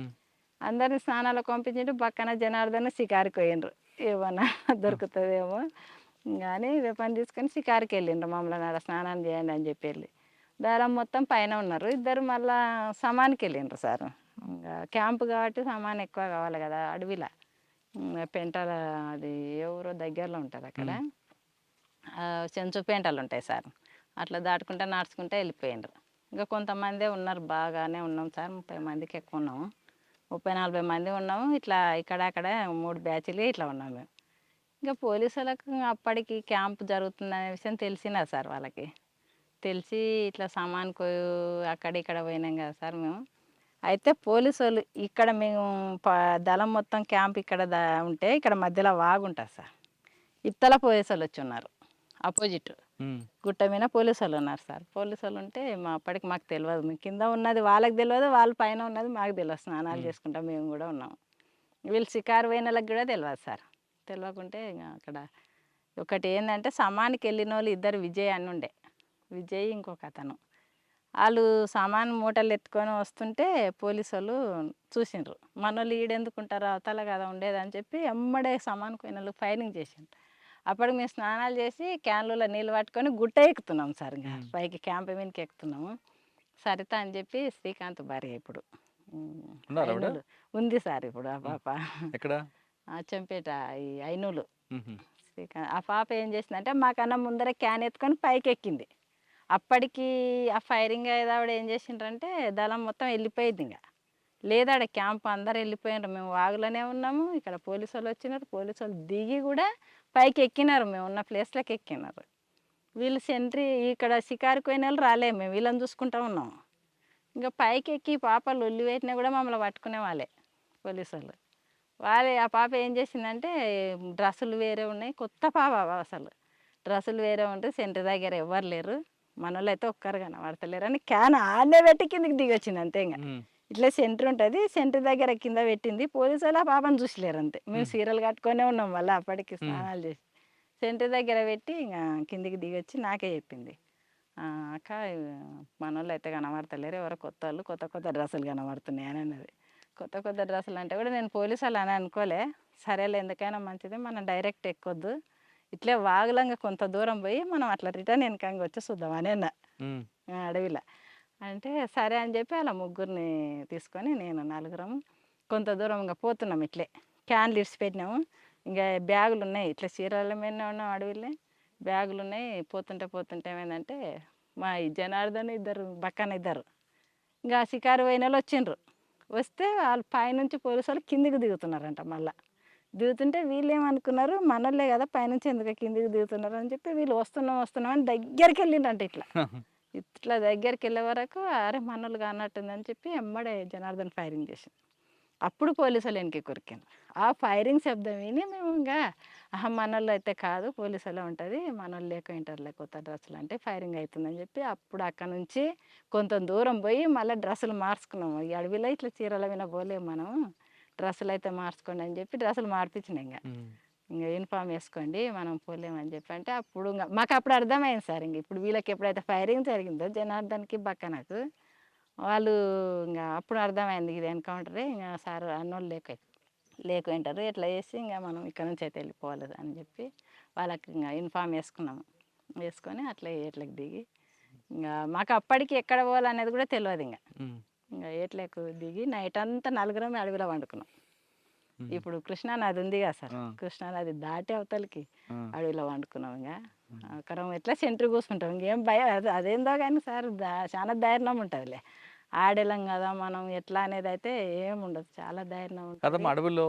అందరిని స్నానాలకు పంపించిండు. పక్కన జనార్దన్ షికారుకి పోయిండ్రు, ఏమన్నా దొరుకుతుందేమో కానీ పని తీసుకొని షికారుకి వెళ్ళిండ్రు. మమ్మల్ని ఆడ స్నానం చేయండి అని చెప్పి వెళ్ళి దారం మొత్తం పైన ఉన్నారు. ఇద్దరు మళ్ళా సమానికి వెళ్ళిండ్రు సార్. ఇంకా క్యాంపు కాబట్టి సామాన్ ఎక్కువ కావాలి కదా అడవిలో. పెంటల అది ఎవరో దగ్గరలో ఉంటుంది అక్కడ, చెంచు పెంటలు ఉంటాయి సార్. అట్లా దాటుకుంటా నడుచుకుంటూ వెళ్ళిపోయిండ్రు. ఇంకా కొంతమందే ఉన్నారు, బాగానే ఉన్నాం సార్, 30 మందికి ఎక్కువ ఉన్నాము, 30-40 మంది ఉన్నాము. ఇట్లా ఇక్కడ అక్కడ 3 బ్యాచ్లు ఇట్లా ఉన్నాం మేము. ఇంకా పోలీసులకు అప్పటికి క్యాంప్ జరుగుతుందనే విషయం తెలిసినా సార్ వాళ్ళకి. తెలిసి ఇట్లా సామాన్కు అక్కడ ఇక్కడ పోయినాం కదా సార్ మేము. అయితే పోలీసు వాళ్ళు ఇక్కడ మేము దళం మొత్తం క్యాంప్ ఇక్కడ ఉంటే ఇక్కడ మధ్యలో వాగు ఉంటుంది సార్. ఇత్తల పోలీసు వాళ్ళు వచ్చి ఉన్నారు, అపోజిట్ గుట్ట మీద పోలీసు వాళ్ళు ఉన్నారు సార్. పోలీసు వాళ్ళు ఉంటే అప్పటికి మాకు తెలియదు, మేము కింద ఉన్నది వాళ్ళకి తెలియదు, వాళ్ళ పైన ఉన్నది మాకు తెలియదు. స్నానాలు చేసుకుంటాం మేము కూడా ఉన్నాము. వీళ్ళు షికారు పోయిన వాళ్ళకి కూడా తెలియదు సార్. తెలియకుంటే ఇంకా అక్కడ ఒకటి ఏంటంటే సమానికి వెళ్ళిన వాళ్ళు ఇద్దరు, విజయ్ అని ఉండే, విజయ్ ఇంకొక అతను. వాళ్ళు సామాన్ మూటలు ఎత్తుకొని వస్తుంటే పోలీసు వాళ్ళు చూసిండ్రు. మన వాళ్ళు ఈడెందుకుంటారు అవతల కదా ఉండేదని చెప్పి ఎమ్మడే సామాన్ పోయిన వాళ్ళు ఫైరింగ్ చేసిండ్రు. అప్పటికి మేము స్నానాలు చేసి క్యాన్లలో నీళ్ళు పట్టుకొని గుట్ట ఎక్కుతున్నాం సార్. ఇంకా పైకి క్యాంప్ మీదకి ఎక్కుతున్నాము. సరిత అని చెప్పి శ్రీకాంత్ భార్య ఇప్పుడు ఉంది సార్. ఇప్పుడు ఆ పాప ఎక్కడ? చెంపేట ఈ ఐనూలు. శ్రీకాంత్ ఆ పాప ఏం చేసిందంటే మాకన్నా ముందర క్యాన్ ఎత్తుకొని పైకి ఎక్కింది. అప్పటికి ఆ ఫైరింగ్ అయ్యేదావిడ ఏం చేసిండ్రంటే దళం మొత్తం వెళ్ళిపోయింది. ఇంకా లేదాడ క్యాంప్ అందరు వెళ్ళిపోయినారు. మేము వాగులోనే ఉన్నాము. ఇక్కడ పోలీసు వాళ్ళు వచ్చినారు. పోలీసు వాళ్ళు దిగి కూడా పైకి ఎక్కినారు, మేము ఉన్న ప్లేస్లోకి ఎక్కినారు. వీళ్ళు సెంట్రీ ఇక్కడ షికారుకు పోయిన వాళ్ళు రాలే, మేము వీళ్ళని చూసుకుంటూ ఉన్నాము. ఇంకా పైకి ఎక్కి పాపలు ఒల్లి పెట్టినా కూడా మమ్మల్ని పట్టుకునే వాళ్ళే పోలీసు వాళ్ళు. వాళ్ళే ఆ పాప ఏం చేసిందంటే డ్రెస్సులు వేరే ఉన్నాయి, కొత్త పాప అసలు డ్రెస్సులు వేరే ఉంటాయి. సెంటర్ దగ్గర ఎవ్వరు లేరు, మన వాళ్ళు అయితే ఒక్కరు కనబడతలేరు అని క్యాన్ ఆడనే పెట్టి కిందకి దిగి వచ్చింది అంతే. ఇంకా ఇట్లా సెంటర్ ఉంటుంది, సెంటర్ దగ్గర కింద పెట్టింది. పోలీసు వాళ్ళు ఆ పాపను చూసలేరు అంతే. మేము సీరియల్ కట్టుకొనే ఉన్నాం మళ్ళీ అప్పటికి స్నానాలు చేసి. సెంటర్ దగ్గర పెట్టి ఇంకా కిందికి దిగి వచ్చి నాకే చెప్పింది, అక్క మన వాళ్ళు అయితే కనబడతలేరు, ఎవరో కొత్త వాళ్ళు కొత్త కొత్త డ్రెస్సులు కనబడుతున్నాయి అని అన్నది. కొత్త కొత్త డ్రెస్సులు అంటే కూడా నేను పోలీసు వాళ్ళు అని అనుకోలే. సరేలే ఎందుకైనా మంచిది, మనం డైరెక్ట్ ఎక్కొద్దు, ఇట్లే వాగులంగా కొంత దూరం పోయి మనం అట్లా రిటర్న్ వెనకంగా వచ్చి చూద్దామని అన్న అడవిలో. అంటే సరే అని చెప్పి అలా ముగ్గురిని తీసుకొని నేను నలుగురం కొంత దూరం ఇంకా పోతున్నాం. ఇట్లే క్యాన్లు ఇడిచిపెట్టినాము. ఇంకా బ్యాగులు ఉన్నాయి, ఇట్లా చీరల మీద ఉన్నాం అడవిలో, బ్యాగులు ఉన్నాయి. పోతుంటే ఏమైందంటే మా ఈ జనార్దన్ ఇద్దరు పక్కన ఇద్దరు ఇంకా షికారు పోయిన వాళ్ళు వచ్చిండ్రు. వస్తే వాళ్ళు పైనుంచి పోలీసు వాళ్ళు కిందికి దిగుతున్నారంట. మళ్ళీ దిగుతుంటే వీళ్ళు ఏమనుకున్నారు, మనోళ్ళే కదా పైనుంచి ఎందుకు కిందికి దిగుతున్నారు అని చెప్పి వీళ్ళు వస్తున్నాం అని దగ్గరికి వెళ్ళిండంట. ఇట్లా దగ్గరికి వెళ్ళే వరకు అరే మనోళ్ళు కానట్టుందని చెప్పి ఎమ్మడే జనార్దన్ ఫైరింగ్ చేసింది. అప్పుడు పోలీసు వాళ్ళు వెనక్కి కొరికాను. ఆ ఫైరింగ్ శబ్దం విని మేము ఇంకా మనోళ్ళు అయితే కాదు, పోలీసు వాళ్ళే ఉంటుంది, మనోళ్ళు లేక ఇంటర్లే కొత్త డ్రెస్సులు అంటే ఫైరింగ్ అవుతుందని చెప్పి అప్పుడు అక్కడ నుంచి కొంత దూరం పోయి మళ్ళీ డ్రెస్సులు మార్చుకున్నాము. ఈ అడవిలో ఇట్లా చీరల మీద పోలేము మనం, డ్రెస్సులు అయితే మార్చుకోండి అని చెప్పి డ్రెస్సులు మార్పించినాయి. ఇంకా యూనిఫామ్ వేసుకోండి మనం పోలేమని చెప్పి అంటే అప్పుడు ఇంకా మాకు అప్పుడు అర్థమైంది సార్. ఇంక ఇప్పుడు వీళ్ళకి ఎప్పుడైతే ఫైరింగ్ జరిగిందో జనార్దన్కి బక్కనకు వాళ్ళు ఇంకా అప్పుడు అర్థమైంది ఇది ఎన్కౌంటరే, ఇంకా సార్ అన్నోళ్ళు లేకుంటారు ఎట్లా చేసి ఇంకా మనం ఇక్కడ నుంచి అయితే వెళ్ళిపోవాలి అని చెప్పి వాళ్ళకి ఇంకా యూనిఫామ్ వేసుకొని అట్లా ఏట్లకి దిగి ఇంకా మాకు అప్పటికి ఎక్కడ పోవాలనేది కూడా తెలియదు. ఇంకా ఏట్లకు దిగి నైట్ అంతా నలుగురం అడవిలో వండుకున్నాం. ఇప్పుడు కృష్ణానది ఉంది కదా సార్, కృష్ణానది దాటి అవతలకి అడవిలో వండుకున్నాం. ఇంకా అక్కడ ఎట్లా సెంటర్ కూర్చుంటాం, ఇంకేం భయం అదేందో కానీ సార్ చాలా ధైర్యం ఉంటుందిలే. ఆడేళ్ళం కదా మనం ఎట్లా అనేది అయితే ఏముండదు, చాలా ధైర్యం ఉంటుంది. కదమ్మా అడవుల్లో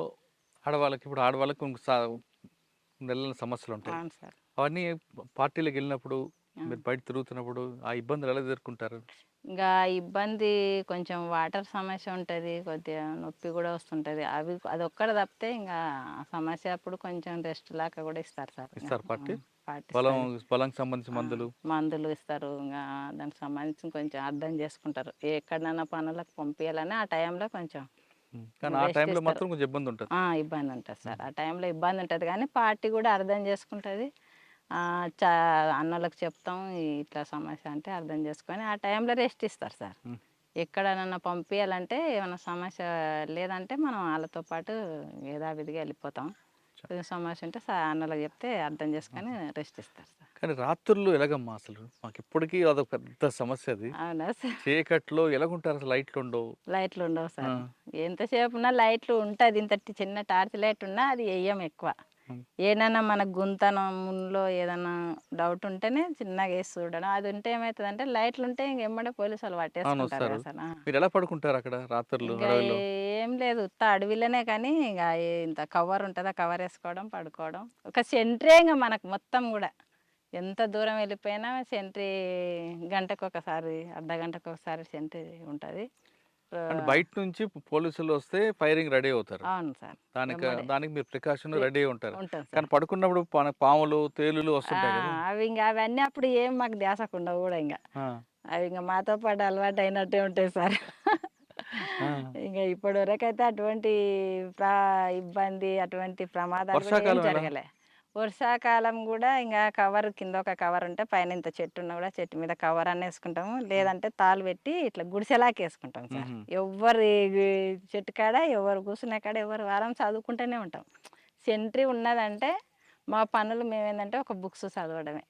ఆడవాళ్ళకి ఇప్పుడు ఆడవాళ్ళకి నెలల సమస్యలు ఉంటాయి. అవును సార్. అవన్నీ పార్టీలకు వెళ్ళినప్పుడు మీరు బయట తిరుగుతున్నప్పుడు ఆ ఇబ్బందులు ఎలా ఎదుర్కొంటారు? ఇంకా ఇబ్బంది కొంచెం వాటర్ సమస్య ఉంటుంది, కొద్దిగా నొప్పి కూడా వస్తుంటుంది. అదొక్కటి తప్పితే ఇంకా ఆ సమస్య అప్పుడు కొంచెం రెస్ట్ లాగా కూడా ఇస్తారు సార్. ఇస్తారు పార్టీ పార్టీ పొలంకి సంబంధించిన మందులు మందులు ఇస్తారు. ఇంకా దానికి సంబంధించి కొంచెం అర్థం చేసుకుంటారు, ఎక్కడైనా పనులకు పంపించాలని ఆ టైంలో కొంచెం కానీ ఆ టైంలో మాత్రం కొంచెం ఇబ్బంది ఉంటుంది. ఇబ్బంది ఉంటుంది సార్. ఆ టైంలో ఇబ్బంది ఉంటుంది, కానీ పార్టీ కూడా అర్థం చేసుకుంటుంది. అన్నలకు చెప్తాం ఇట్లా సమస్య అంటే అర్థం చేసుకొని ఆ టైంలో రెస్ట్ ఇస్తారు సార్. ఎక్కడైనా పంపించాలంటే ఏమైనా సమస్య లేదంటే మనం వాళ్ళతో పాటు యథావిధిగా వెళ్ళిపోతాం. కొంచెం సమస్య ఉంటే అన్నలకు చెప్తే అర్థం చేసుకొని రెస్ట్ ఇస్తారు సార్. కానీ రాత్రులు ఎలాగమ్మా అసలు? మాకు ఇప్పటికీ అదొక పెద్ద సమస్య. అది అవునా సార్? చీకట్లో ఎలాగుంటారు అసలు? లైట్లు ఉండవు. లైట్లు ఉండవు సార్. ఎంతసేపు ఉన్నా లైట్లు ఉంటుంది, ఇంత చిన్న టార్చ్ లైట్ ఉన్నా అది వెయ్యం ఎక్కువ. ఏదైనా మన గుంతనంలో ఏదైనా డౌట్ ఉంటేనే చిన్నగా వేసి చూడడం. అది ఉంటే ఏమవుతుందంటే లైట్లు ఉంటే ఇంకెమ్మడే పోలీసు వాళ్ళు పట్టేసుకుంటారు కదా సార్. మీరు ఎలా పడుకుంటారు అక్కడ రాత్రులు? ఇంకా ఏం లేదు, ఉత్త అడవిలోనే, కానీ ఇంకా ఇంత కవర్ ఉంటుంది, ఆ కవర్ వేసుకోవడం పడుకోవడం. ఒక సెంట్రీ ఇంకా మనకు మొత్తం కూడా ఎంత దూరం వెళ్ళిపోయినా సెంట్రీ గంటకు ఒకసారి, అర్ధ గంటకు ఒకసారి సెంట్రీ ఉంటుంది. బయట నుంచి పోలీసులు వస్తే ఫైరింగ్ రెడీ అవుతారు. అవును సార్. దానికి మీరు ప్రికాషన్ రెడీ అయి ఉంటారు. ఉంటాం సార్. కానీ పడుకున్నప్పుడు పాములు తేలులు వస్తుంటాయి కదా. అవి ఇంకా అవన్నీ అప్పుడు ఏం మాకు ధ్యాసకుండా కూడా ఇంకా అవి ఇంకా మాతో పాటు అలవాటు అయినట్టే ఉంటాయి సార్. ఇంకా ఇప్పటి వరకు అయితే అటువంటి ఇబ్బంది, అటువంటి ప్రమాదాలు కూడా ఏం జరగలే. వర్షాకాలం కూడా ఇంకా కవర్ కింద ఒక కవర్ ఉంటే పైన ఇంత చెట్టు ఉన్నా కూడా చెట్టు మీద కవర్ అన్న వేసుకుంటాము, లేదంటే తాళ్ళు పెట్టి ఇట్లా గుడిసెలాకి వేసుకుంటాం సార్. ఎవరు చెట్టు కాడ ఎవరు కూర్చునే కాడ ఎవరు వారం చదువుకుంటూనే ఉంటాం. సెంట్రీ ఉన్నదంటే మా పనులు మేమేందంటే ఒక బుక్స్ చదవడమే.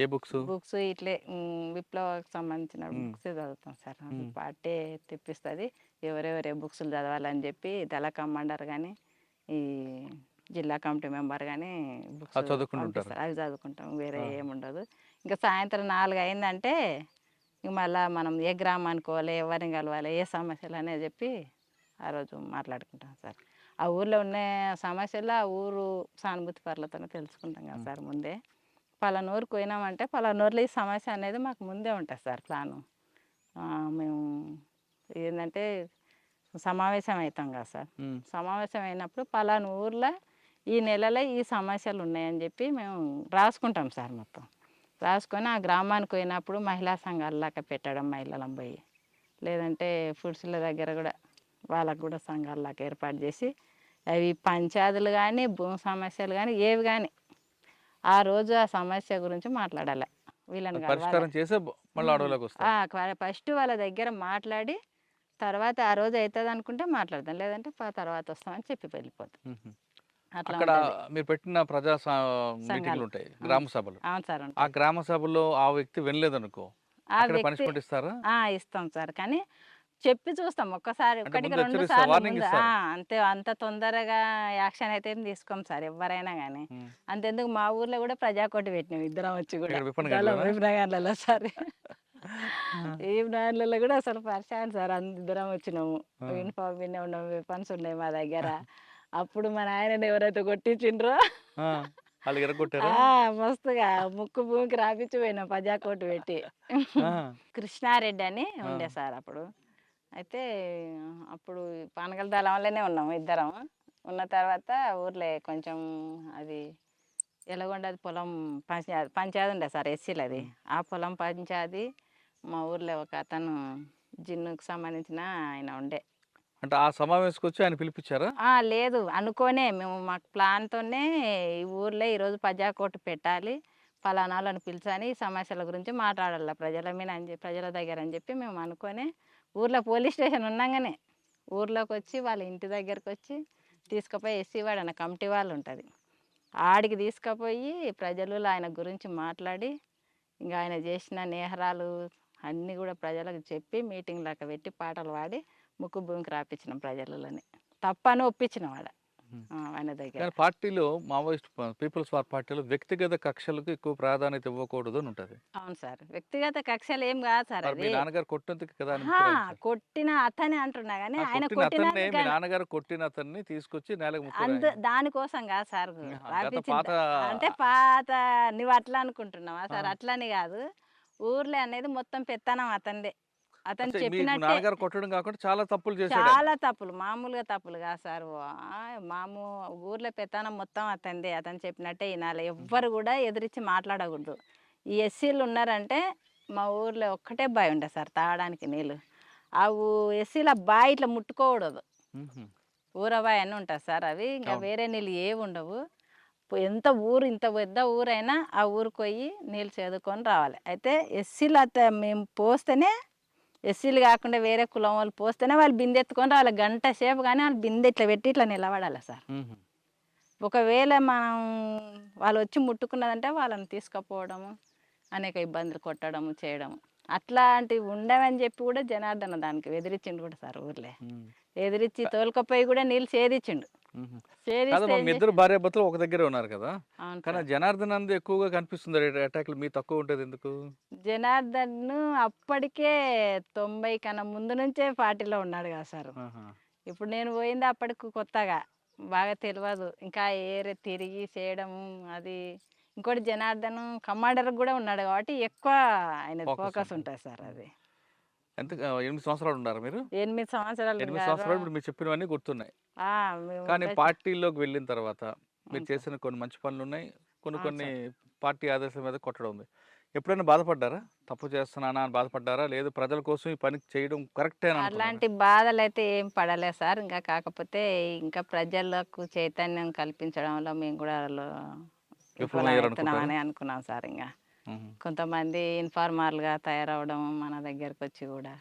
ఏ బుక్స్? బుక్స్ ఇట్లే విప్లవానికి సంబంధించిన బుక్స్ చదువుతాం సార్. పార్టీ తెప్పిస్తుంది ఎవరెవరు ఏ బుక్స్లు చదవాలని చెప్పి దళ కమాండర్ కానీ ఈ జిల్లా కమిటీ మెంబర్ కానీ బుక్స్ పంపిస్తారు, అవి చదువుకుంటాం. వేరే ఏముండదు. ఇంకా సాయంత్రం 4 అయిందంటే ఇంక మళ్ళీ మనం ఏ గ్రామానికి పోవాలి, ఎవరిని కలవాలి, ఏ సమస్యలు అనేది చెప్పి ఆ రోజు మాట్లాడుకుంటాం సార్. ఆ ఊర్లో ఉన్న సమస్యలు ఆ ఊరు సానుభూతి పరులతోనే తెలుసుకుంటాం కదా సార్ ముందే. పలానూరుకు పోయినామంటే పలానూరులో ఈ సమస్య అనేది మాకు ముందే ఉంటుంది సార్ ప్లాను. మేము ఏంటంటే సమావేశం అవుతాం కదా సార్. సమావేశం అయినప్పుడు పలానా ఊర్లో ఈ నెలలో ఈ సమస్యలు ఉన్నాయని చెప్పి మేము రాసుకుంటాం సార్. మొత్తం రాసుకొని ఆ గ్రామానికి పోయినప్పుడు మహిళా సంఘాలలాగా పెట్టడం, మహిళలను పోయి, లేదంటే ఫుడ్స్ల దగ్గర కూడా వాళ్ళకు కూడా సంఘాలలాగా ఏర్పాటు చేసి అవి పంచాయతీలు కానీ భూమి సమస్యలు కానీ ఏవి కానీ ఆ రోజు ఆ సమస్య గురించి మాట్లాడాలి. వీళ్ళని ఫస్ట్ వాళ్ళ దగ్గర మాట్లాడి తర్వాత ఆ రోజు అవుతుంది అనుకుంటే మాట్లాడతాం, లేదంటే తర్వాత వస్తామని చెప్పి వెళ్ళిపోతాం. అక్కడ మీరు పెట్టిన ప్రజా మీటింగ్లు ఉంటాయి, గ్రామ సభలు. అవును సార్. ఆ గ్రామ సభలో ఆ వ్యక్తి వినలేదనుకో పనిష్మెంట్ ఇస్తారా? ఇస్తాం సార్, కానీ చెప్పి చూస్తాం ఒక్కసారి, 1-2 సార్లు అంతే. అంత తొందరగా యాక్షన్ అయితే తీసుకోం సార్ ఎవరైనా కానీ. అంతెందుకు మా ఊర్లో కూడా ప్రజాకోటి పెట్టినాం ఇద్దరం వచ్చి కూడా విప్నగాన్లలో సార్. ఈ బ్రాండ్లలో కూడా అసలు పరిచయం సార్. ఇద్దరం వచ్చినాము, యూనిఫామ్ మీద ఉన్నాము, వెపన్స్ ఉన్నాయి మా దగ్గర. అప్పుడు మా నాయనని ఎవరైతే కొట్టించిండ్రో మస్తుగా ముక్కు భూమికి రాపించి పోయినాం ప్రజాకోటి పెట్టి. కృష్ణారెడ్డి అని ఉండే సార్ అప్పుడు. అయితే అప్పుడు పానగల దళం వల్లనే ఉన్నాము ఇద్దరం. ఉన్న తర్వాత ఊర్లో కొంచెం అది ఎలాగొండది పొలం పంచాయతీ ఉండే సార్, ఎస్సీలది. ఆ పొలం పంచాయతీ మా ఊర్లో ఒక అతను జిన్నుకు సంబంధించిన ఆయన ఉండే. అంటే ఆ సమావేశంకి వచ్చి ఆయన పిలిపించారా? లేదు, అనుకోనే మేము మాకు ప్లాన్తోనే ఈ ఊర్లో ఈరోజు ప్రజాకోటి పెట్టాలి, ఫలానాలను పిలిచని ఈ సమస్యల గురించి మాట్లాడాలి ప్రజల మీద ప్రజల దగ్గర అని చెప్పి మేము అనుకోనే ఊర్లో పోలీస్ స్టేషన్ ఉన్నాగానే ఊర్లోకి వచ్చి వాళ్ళ ఇంటి దగ్గరకు వచ్చి తీసుకుపోయి ఎస్సీవాడు అన్న కమిటీ వాళ్ళు ఉంటుంది, ఆడికి తీసుకుపోయి ప్రజలు ఆయన గురించి మాట్లాడి ఇంకా ఆయన చేసిన నేహరాలు అన్నీ కూడా ప్రజలకు చెప్పి మీటింగ్ లాగా పెట్టి పాటలు పాడి ముక్కు భూమికి రాపించినాం ప్రజలని. తప్పని ఒప్పించినాం ఆడ. ఆయన దగ్గర. కానీ పార్టీలో మావోయిస్ట్ పీపుల్స్ వార్ పార్టీలో వ్యక్తిగత కక్షలకు ఎక్కువ ప్రాధాన్యత ఇవ్వకూడదు అని ఉంటుంది. అవును సార్. వ్యక్తిగత కక్షలు ఏం కాదు సార్ మరి మీ అది. నాన్నగారు కొట్టినందుకు కదా అని ఆహా! మీరు అంటారు. కొట్టిన అతనే అంటున్నా గానీ ఆయన కొట్టిన అతన్నే కొట్టినందుకు మీ నాన్నగారు కొట్టిన అతన్ని తీసుకొచ్చి నేలకు ముక్కలు దానికోసం కాదు సార్ గత రాపిచ్చింది. పాత అంటే పాత నువ్వు అట్లా అనుకుంటున్నావా సార్? అట్లని కాదు. ఊర్లో అనేది మొత్తం పెత్తనం అతనిదే. అతను మీ చెప్పినట్టే నాన్నగారు కొట్టడం కాకుండా చాలా తప్పులు చేశాడు ఆయన. చాలా తప్పులు. మామూలుగా తప్పులు కాదు సార్. ఊర్లో పెత్తనం మొత్తం అతనిదే. అతను చెప్పినట్టే వినాలి. ఎవ్వరు కూడా ఎదిరించి మాట్లాడకూడదు. ఈ ఎస్సీలు ఉన్నారంటే మా ఊర్లో ఒక్కటే బావి ఉండే సార్ తాగడానికి నీళ్ళు. ఆ ఎస్సీల బావి ఇట్లా ముట్టుకోకూడదు. మ్మ్. ఊరబావి అని ఉంటుంది సార్. అవి ఇంకా వేరే నీళ్ళు ఏవి ఉండవు. ఎంత ఊరు ఇంత పెద్ద ఊరైనా ఆ ఊరికి పోయి నీళ్ళు చేదుకొని రావాలి. అయితే ఎస్సీలు మేము పోస్తేనే ఎస్సీలు కాకుండా వేరే కులం వాళ్ళు పోస్తేనే వాళ్ళు బిందె ఎత్తుకొని రావాలి. గంట సేపు కానీ వాళ్ళు బిందె ఇట్లా పెట్టి ఇట్లా నిలబడాలి సార్. మ్మ్. ఒకవేళ మనం వాళ్ళు వచ్చి ముట్టుకున్నదంటే వాళ్ళని తీసుకుపోవడము, అనేక ఇబ్బందులు కొట్టడము, చేయడము అట్లాంటివి ఉండవని చెప్పి కూడా జనార్దన దానికి ఎదిరించిండు కూడా సార్. ఊర్లే మ్మ్. ఎదిరించి తోలుకపోయి కూడా నీళ్ళు సేదించిండు. మ్మ్. సేదిస్తే కాదమ్మా, ఏం మీ ఇద్దరు భార్యాభర్తలు ఒక దగ్గరే ఉన్నారు కదా, అవును కానీ సార్. జనార్దన్ అందు ఎక్కువగా కనిపిస్తుంది అటాక్లు, మీ తక్కువ ఉంటుంది ఎందుకు? జనార్దన్ అప్పటికే 90 కన్నా ముందు నుంచే పార్టీలో ఉన్నాడు కదా సార్. ఆహా. ఇప్పుడు నేను పోయింది అప్పటికి కొత్తగా బాగా తెలియదు. ఇంకా ఏరే తిరిగి చేయడం అది. ఇంకోటి జనార్దన్ కమాండర్ కూడా ఉన్నాడు కాబట్టి ఎక్కువ ఆయన Focus ఫోకస్ ఉంటుంది. ఉంటుంది సార్. అది ఎంత 8 సంవత్సరాలు ఉన్నారు మీరు? 8 సంవత్సరాలు 8 కాదు. సంవత్సరాలు ఇప్పుడు మీరు చెప్పినవన్నీ గుర్తున్నాయి. మేము కానీ ఉంటాయి. పార్టీలోకి వెళ్ళిన తర్వాత మీరు చేసిన కొన్ని మంచి పనులు ఉన్నాయి, కొన్ని అవును కొన్ని పార్టీ ఆదేశాల మీద కొట్టడం ఉంది. ఎప్పుడైనా బాధపడ్డారా? తప్పు చేస్తున్నానా అని బాధపడ్డారా? లేదు ప్రజల కోసం ఈ పని చేయడం కరెక్టే అని అనుకున్నారా? అలాంటి బాధలు అయితే ఏం పడలేదు సార్. ఇంకా కాకపోతే ఇంకా ప్రజలకు చైతన్యం కల్పించడంలో మేము కూడా విఫలమవుతున్నామని అనుకున్నాం సార్. ఇంకా మ్మ్. కొంతమంది ఇన్ఫార్మర్లుగా తయారవడం మన దగ్గరకు వచ్చి కూడా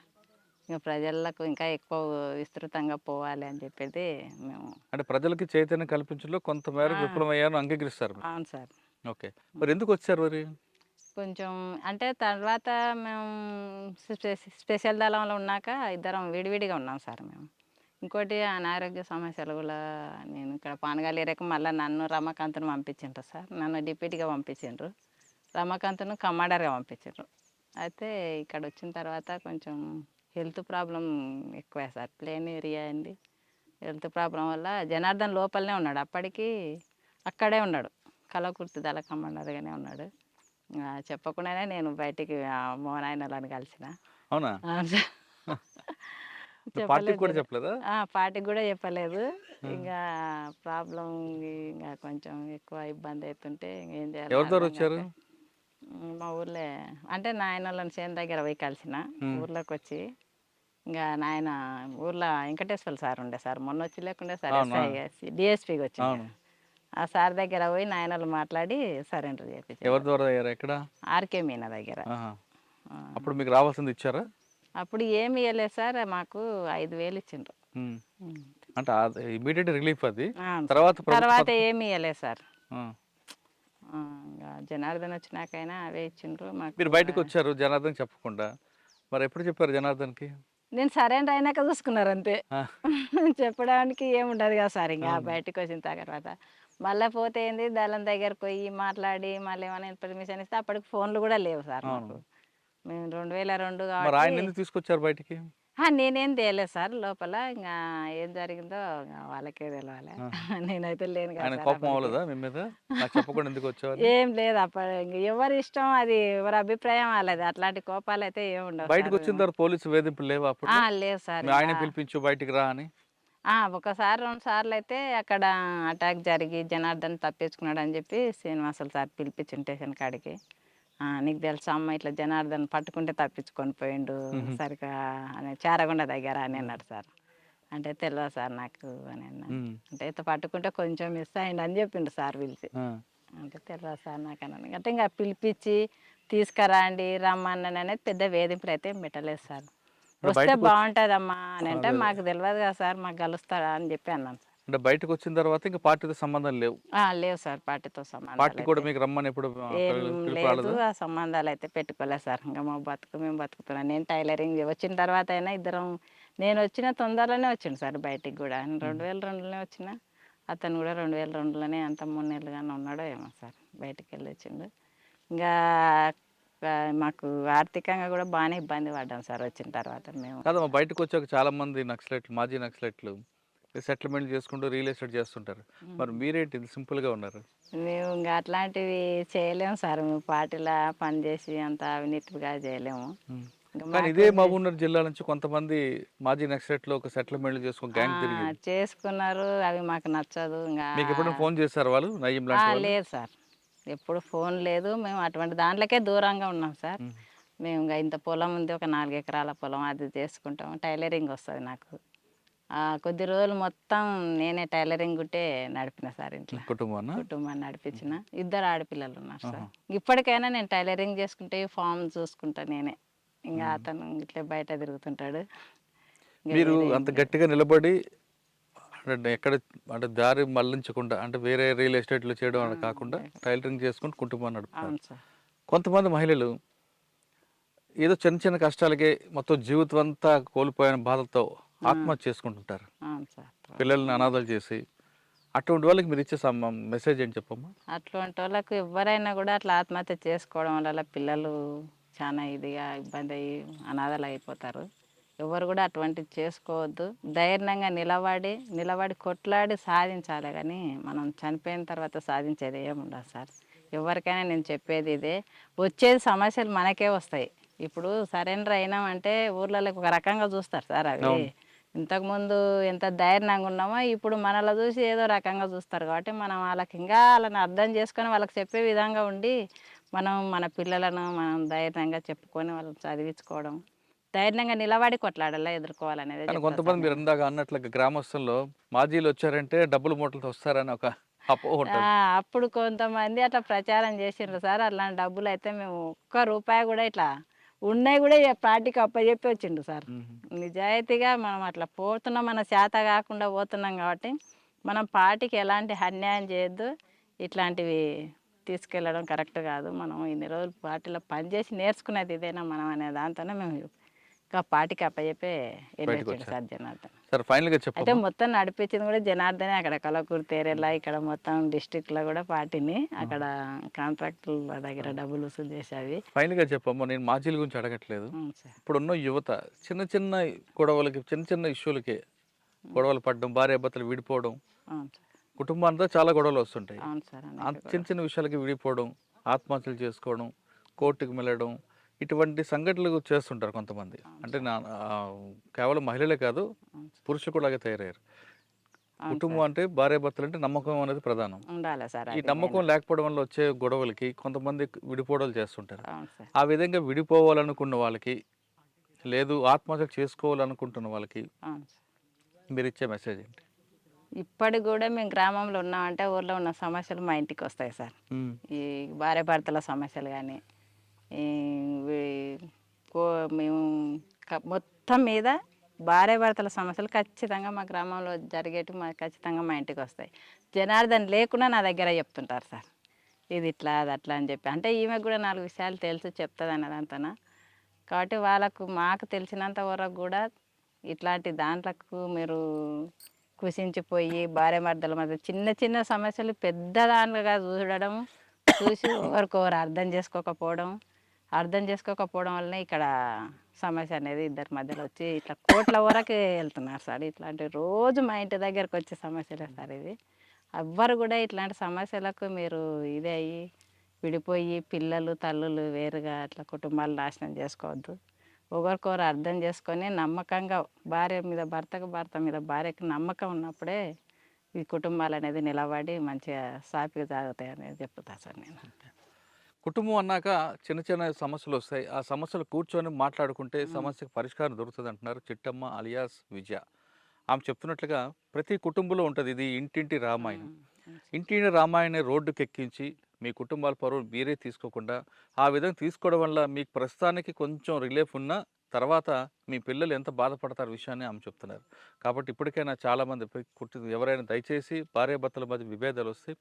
ఇంకా ప్రజలకు ఇంకా ఎక్కువ విస్తృతంగా పోవాలి అని చెప్పేది మేము. అంటే ప్రజలకి చైతన్యం కల్పించడంలో కొంతమేరకు విఫలమయ్యారని అంగీకరిస్తారు మీరు. అవును సార్. ఓకే, మరి ఎందుకు వచ్చారు మరి? కొంచెం అంటే తర్వాత మేము స్పెషల్ దళంలో ఉన్నాక ఇద్దరం విడివిడిగా ఉన్నాం సార్ మేము. ఇంకోటి అనారోగ్య సమస్యలు కూడా నేను ఇక్కడ పానగాలి ఏరియాకి మళ్ళీ నన్ను రమాకాంత్ను పంపించిండ్రు సార్. నన్ను డిప్యూటీగా పంపించిండ్రు, రమాకాంత్ను కమాండర్గా పంపించిండ్రు. అయితే ఇక్కడ వచ్చిన తర్వాత కొంచెం హెల్త్ ప్రాబ్లం ఎక్కువ సార్. ప్లేన్ ఏరియా అండి. హెల్త్ ప్రాబ్లం వల్ల జనార్దన్ లోపలనే ఉన్నాడు. అప్పటికి అక్కడే ఉన్నాడు, కలకుర్తి దళ కమాండర్గానే ఉన్నాడు. చెప్పకుండానే నేను బయటికి మోనాయనలను కలిసిన. అవునా? పార్టీకి కూడా చెప్పలేదా? పార్టీకి కూడా చెప్పలేదు. ఇంకా ప్రాబ్లం ఇంకా కొంచెం ఎక్కువ ఇబ్బంది అవుతుంటే ఏం చేయాలి. ఎవరి ద్వారా వచ్చారు? మా ఊర్లో అంటే నాయనలను చేను దగ్గర పోయి కలిసిన. ఊర్లోకి వచ్చి ఇంకా నాయన ఊర్లో వెంకటేశ్వర సార్ ఉండే సార్. మొన్న వచ్చి లేకుండే సార్ డిఎస్పీకి వచ్చి ఆ సార్ దగ్గర పోయి నాయనలు మాట్లాడి సరెండర్ చేయించారు. ఎవరి ద్వారా అయ్యారు? ఎక్కడ? ఆర్కే మీనా దగ్గర. అప్పుడు మీకు రావాల్సింది ఇచ్చారా? అప్పుడు ఏమి ఇవ్వలేదు సార్. మాకు 5,000 ఇచ్చిండ్రు. అంటే ఇమీడియట్ రిలీఫ్ అది. తర్వాత ఏమి ఇవ్వలేదు సార్. జనార్దన్ వచ్చినాకైనా అవే ఇచ్చిండ్రు మాకు. మీరు బయటకు వచ్చారు జనార్దన్ చెప్పకుండా, మరి ఎప్పుడు చెప్పారు జనార్దన్కి? నేను సరెండర్ అయినాక చూసుకున్నారు అంతే. చెప్పడానికి ఏముండదు కదా సార్. ఇంకా బయటకు వచ్చిన తర్వాత మళ్ళీ పోతే ఏంది దళం దగ్గరకు పోయి మాట్లాడి మళ్ళీ ఏమైనా పర్మిషన్ ఇస్తే అప్పటికి ఫోన్లు కూడా లేవు సార్ మాకు. మేము 2002 మరి ఆయన ఎందుకు తీసుకొచ్చారు బయటికి? నేనేం తేలేదు సార్. లోపల ఇంకా ఏం జరిగిందో వాళ్ళకే తెలవాలి. నేనైతే లేను కదా. కోపం అవ్వలేదా మీ మీద? నాకు చెప్పకుండా ఎందుకు వచ్చారు? ఏం లేదు. అప్పుడు ఎవరి ఇష్టం అది, ఎవరి అభిప్రాయం వాళ్ళది. అట్లాంటి కోపాలు అయితే ఏమి ఉండవు. బయటకు వచ్చిన తర్వాత పోలీసు వేధింపులు లేవు అప్పుడు? లేదు సార్. ఆయన పిలిపించు బయటికి రా అని? ఒకసారి 2 సార్లు అయితే అక్కడ అటాక్ జరిగి జనార్దన్ తప్పించుకున్నాడు అని చెప్పి శ్రీనివాసులు సార్ పిలిపించిండు స్టేషన్ కాడికి. నీకు తెలుసా అమ్మ ఇట్లా జనార్దన్ పట్టుకుంటే తప్పించుకొని పోయిండు సరిగా అని చారగొండ దగ్గర అని అన్నాడు సార్. అంటే తెలియదు సార్ నాకు అని అన్నాను. అంటే పట్టుకుంటే కొంచెం మిస్ అయ్యిండు అని చెప్పిండు సార్ పిలిచి. అంటే తెలియదు సార్ నాకు అన్నాను. అంటే ఇంకా పిలిపించి తీసుకురాండి రమ్మన్నాను అనేది పెద్ద వేధింపులు అయితే పెట్టలేదు సార్. వస్తే బాగుంటుందమ్మా అని అంటే మాకు తెలియదు కదా సార్, మాకు కలుస్తారా అని చెప్పి అన్నాను సార్. అంటే బయటకు వచ్చిన తర్వాత ఇంకా పార్టీతో సంబంధం లేవు? లేవు సార్. పార్టీతో సంబంధం పార్టీ కూడా మీకు రమ్మని ఎప్పుడు లేదు. ఆ సంబంధాలు అయితే పెట్టుకోలేదు సార్. ఇంకా మా మేము బతుకుతున్నాం. నేను టైలరింగ్ వచ్చిన తర్వాత అయినా ఇద్దరం, నేను వచ్చిన తొందరలోనే వచ్చింది సార్ బయటికి కూడా. 2002లోనే వచ్చిన. అతను కూడా 2002లోనే అంత 3 నెలలుగానే ఉన్నాడో ఏమో సార్, బయటికి వెళ్ళి వచ్చిండు. ఇంకా మాకు ఆర్థికంగా కూడా బాగానే ఇబ్బంది పడ్డాం సార్ వచ్చిన తర్వాత మేము. కాదమ్మా, బయటకు వచ్చాక చాలా మంది నక్సలైట్లు, మాజీ నక్సలైట్లు సెటిల్మెంట్ చేసుకుంటూ రియల్ ఎస్టేట్ చేస్తుంటారు. మరి మీరేంటి ఇంత సింపుల్గా ఉన్నారు? మేము ఇంకా అట్లాంటివి చేయలేము సార్, మేము పార్టీలా పనిచేసి అంత అవినీతిగా చేయలేము. ఇంకా కానీ ఇదే మహబూబ్నగర్ జిల్లా నుంచి కొంతమంది మాజీ నక్సలైట్లు ఒక సెటిల్మెంట్ చేసుకుని గ్యాంగ్ తిరిగి చేసుకున్నారు, అవి మాకు నచ్చదు. ఇంకా మీకు ఎప్పుడైనా ఫోన్ చేశారు వాళ్ళు, నయ్యం లాంటి వాళ్ళు? లేదు సార్, ఎప్పుడు ఫోన్ లేదు. మేము అటువంటి దాంట్లోకే దూరంగా ఉన్నాం సార్. మేము ఇంకా ఇంత పొలం ఉంది, ఒక 4 ఎకరాల పొలం, అది చేసుకుంటాం. టైలరింగ్ వస్తుంది నాకు. కొద్ది రోజులు మొత్తం నేనే టైలరింగ్ గుట్టే నడిపిన సార్, ఇంట్లో కుటుంబాన్ని నడిపించిన. 2 ఆడపిల్లలు ఉన్నారు సార్. ఇప్పటికైనా నేను టైలరింగ్ చేసుకుంటే ఫామ్ చూసుకుంటా నేనే. ఇంకా అతను ఇట్లా బయట తిరుగుతుంటాడు. మీరు అంత గట్టిగా నిలబడి అంటే ఎక్కడ అంటే దారి మళ్లించకుండా, అంటే వేరే రియల్ ఎస్టేట్లో చేయడం అని కాకుండా టైలరింగ్ చేసుకుంటూ కుటుంబాన్ని నడుపుతారు. కొంతమంది మహిళలు ఏదో చిన్న చిన్న కష్టాలకే మొత్తం జీవితం అంతా కోల్పోయిన బాధతో ఆత్మహత్య చేసుకుంటుంటారు, పిల్లల్ని అనాథాలు చేసి. అటువంటి వాళ్ళకి మీరు ఇచ్చే మెసేజ్ ఏంటి చెప్పమ్మా? అటువంటి వాళ్ళకు ఎవరైనా కూడా అట్లా ఆత్మహత్య చేసుకోవడం వల్ల పిల్లలు చాలా ఇదిగా ఇబ్బంది అయ్యి అనాథాలు అయిపోతారు. ఎవరు కూడా అటువంటివి చేసుకోవద్దు. ధైర్యంగా నిలబడి కొట్లాడి సాధించాలి. కానీ మనం చనిపోయిన తర్వాత సాధించేది ఏముండదు సార్. ఎవరికైనా నేను చెప్పేది ఇదే, వచ్చేది సమస్యలు మనకే వస్తాయి. ఇప్పుడు సరెండర్ అయినామంటే ఊర్లలో ఒక రకంగా చూస్తారు సార్. అవి ఇంతకుముందు ఎంత ధైర్యంగా ఉన్నామో ఇప్పుడు మనలో చూసి ఏదో రకంగా చూస్తారు. కాబట్టి మనం వాళ్ళకి ఇంకా వాళ్ళని అర్థం చేసుకొని వాళ్ళకి చెప్పే విధంగా ఉండి మనం మన పిల్లలను మనం ధైర్యంగా చెప్పుకొని వాళ్ళని చదివించుకోవడం, ధైర్యంగా నిలబడి కొట్లాడాలా, ఎదుర్కోవాలనేది. కొంతమంది మీరు ఇందాక అన్నట్లుగా గ్రామస్తుల్లో మాజీలు వచ్చారంటే డబ్బులు మూటలతో వస్తారని ఒక అప్పుడు కొంతమంది అట్లా ప్రచారం చేసిండ్రు సార్. అలాంటి డబ్బులు అయితే మేము ఒక్క రూపాయి కూడా ఇట్లా ఉన్నాయి కూడా పార్టీకి అప్పచెప్పి వచ్చిండు సార్. నిజాయితీగా మనం అట్లా పోతున్నాం, మన చేత కాకుండా పోతున్నాం కాబట్టి మనం పార్టీకి ఎలాంటి అన్యాయం చేయొద్దు. ఇట్లాంటివి తీసుకెళ్ళడం కరెక్ట్ కాదు. మనం ఇన్ని రోజులు పార్టీలో పనిచేసి నేర్చుకునేది ఇదేనా మనం అనే దాంతోనే మేము ఇంకా పార్టీకి అప్పచెప్పే వెళ్ళొచ్చాడు సార్ జనార్దన్. అయితే మొత్తం నడిపించింది కూడా జనార్దనే. అక్కడ కలకూరు తేరెల్లా ఇక్కడ మొత్తం డిస్ట్రిక్ట్లో కూడా పార్టీని అక్కడ కాంట్రాక్టుల దగ్గర డబ్బులు వసూలు చేసేవి. ఫైనల్గా చెప్పమ్మా, నేను మాజీల గురించి అడగట్లేదు. ఇప్పుడున్న యువత చిన్న చిన్న గొడవలకి, చిన్న చిన్న ఇష్యూలకి గొడవలు పడడం, భార్యాభర్తలు విడిపోవడం, కుటుంబాంతో చాలా గొడవలు వస్తుంటాయి. చిన్న చిన్న విషయాలకి విడిపోవడం, ఆత్మహత్యలు చేసుకోవడం, కోర్టుకు వెళ్ళడం, ఇటువంటి సంఘటనలు చేస్తుంటారు కొంతమంది. అంటే కేవలం మహిళలే కాదు, పురుషులు కూడా తయారయ్యారు. కుటుంబం అంటే భార్యాభర్తలు అంటే నమ్మకం అనేది ప్రధానం. ఈ నమ్మకం లేకపోవడం వల్ల వచ్చే గొడవలకి కొంతమంది విడిపోవడాలు చేస్తుంటారు. ఆ విధంగా విడిపోవాలనుకున్న వాళ్ళకి, లేదు ఆత్మహత్య చేసుకోవాలనుకుంటున్న వాళ్ళకి మీరు ఇచ్చే మెసేజ్ ఏంటి? ఇప్పటికి కూడా మేము గ్రామంలో ఉన్నామంటే ఊర్లో ఉన్న సమస్యలు మా ఇంటికి వస్తాయి సార్. ఈ భార్యాభర్తల సమస్యలు కానీ, మేము మొత్తం మీద భార్యాభర్తల సమస్యలు ఖచ్చితంగా మా గ్రామంలో జరిగేటి ఖచ్చితంగా మా ఇంటికి వస్తాయి. జనార్దన్ లేకుండా నా దగ్గర చెప్తుంటారు సార్, ఇది ఇట్లా అది అట్లా అని చెప్పి. అంటే ఈమెకు కూడా 4 విషయాలు తెలుసు చెప్తుంది అన్నదంతనా. కాబట్టి వాళ్ళకు మాకు తెలిసినంత వరకు కూడా ఇట్లాంటి దాంట్లకు మీరు కుసించిపోయి భార్యాభర్తల మధ్య చిన్న చిన్న సమస్యలు పెద్ద దానిగా చూసి ఒకరికొకరు అర్థం చేసుకోకపోవడం వల్లనే ఇక్కడ సమస్య అనేది ఇద్దరి మధ్యలో వచ్చి ఇట్లా కోట్ల వరకు వెళ్తున్నారు సార్. ఇట్లాంటి రోజు మా ఇంటి దగ్గరకు వచ్చే సమస్యలే సార్ ఇది. ఎవ్వరు కూడా ఇట్లాంటి సమస్యలకు మీరు ఇదే అయ్యి విడిపోయి పిల్లలు తల్లులు వేరుగా అట్లా కుటుంబాలు నాశనం చేసుకోవద్దు. ఒకరికొకరు అర్థం చేసుకొని నమ్మకంగా భార్య మీద భర్త మీద భార్యకి నమ్మకం ఉన్నప్పుడే ఈ కుటుంబాలు అనేది నిలబడి మంచిగా సాఫీగా సాగుతాయి అనేది చెప్తా సార్ నేను. కుటుంబం అన్నాక చిన్న చిన్న సమస్యలు వస్తాయి. ఆ సమస్యలు కూర్చొని మాట్లాడుకుంటే సమస్యకు పరిష్కారం దొరుకుతుంది అంటున్నారు చిట్టమ్మ అలియాస్ విజయ. ఆమె చెప్తున్నట్లుగా ప్రతి కుటుంబంలో ఉంటుంది ఇది ఇంటింటి రామాయణం. ఇంటింటి రామాయణం రోడ్డుకి ఎక్కించి మీ కుటుంబాల పరువు మీరే తీసుకోకుండా, ఆ విధంగా తీసుకోవడం వల్ల మీకు ప్రస్తుతానికి కొంచెం రిలీఫ్ ఉన్న తర్వాత మీ పిల్లలు ఎంత బాధపడతారు విషయాన్ని ఆమె చెప్తున్నారు. కాబట్టి ఇప్పటికైనా చాలామంది ఎవరైనా దయచేసి భార్యాభర్తల మధ్య విభేదాలు వస్తే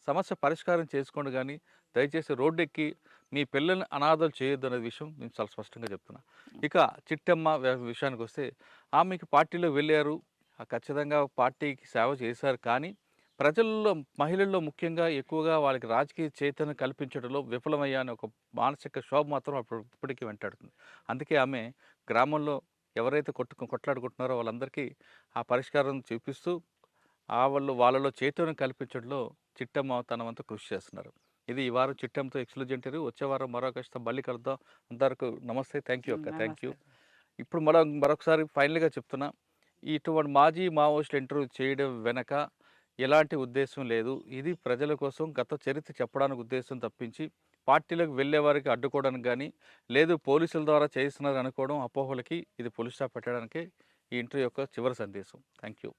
సమస్య పరిష్కారం చేసుకోండి, కానీ దయచేసి రోడ్డు ఎక్కి మీ పిల్లల్ని అనాథలు చేయొద్దు అనే విషయం నేను చాలా స్పష్టంగా చెప్తున్నా. ఇక చిట్టమ్మ విషయానికి వస్తే ఆమెకి పార్టీలో వెళ్ళారు, ఖచ్చితంగా పార్టీకి సేవ చేశారు, కానీ ప్రజల్లో మహిళల్లో ముఖ్యంగా ఎక్కువగా వాళ్ళకి రాజకీయ చైతన్యం కల్పించడంలో విఫలమయ్యా అనే ఒక మానసిక క్షోభ మాత్రం ఇప్పటికీ వెంటాడుతుంది. అందుకే ఆమె గ్రామంలో ఎవరైతే కొట్లాడుకుంటున్నారో వాళ్ళందరికీ ఆ పరిష్కారం చూపిస్తూ వాళ్ళలో చైతన్యం కల్పించడంలో చిట్టమ్మ తన వంతు కృషి చేస్తున్నారు. ఇది ఈ వారం చిట్టమ్మతో ఎక్స్క్లూజివ్ ఇంటర్వ్యూ. వచ్చే వారం మరో కష్టం మళ్ళీ కలుద్దాం. అందరికీ నమస్తే. థ్యాంక్ యూ అక్క. Thank you. ఇప్పుడు మరొకసారి ఫైనల్గా చెప్తున్నా, ఇటువంటి మాజీ మావోయిస్టులు ఇంటర్వ్యూ చేయడం వెనక ఎలాంటి ఉద్దేశం లేదు. ఇది ప్రజల కోసం గత చరిత్ర చెప్పడానికి ఉద్దేశం తప్పించి పార్టీలకు వెళ్ళే వారికి అడ్డుకోవడానికి కానీ, లేదు పోలీసుల ద్వారా చేస్తున్నారు అనుకోవడం అపోహలకి ఇది పులి స్టాప్ పెట్టడానికే ఈ ఇంటర్వ్యూ యొక్క చివరి సందేశం. Thank you.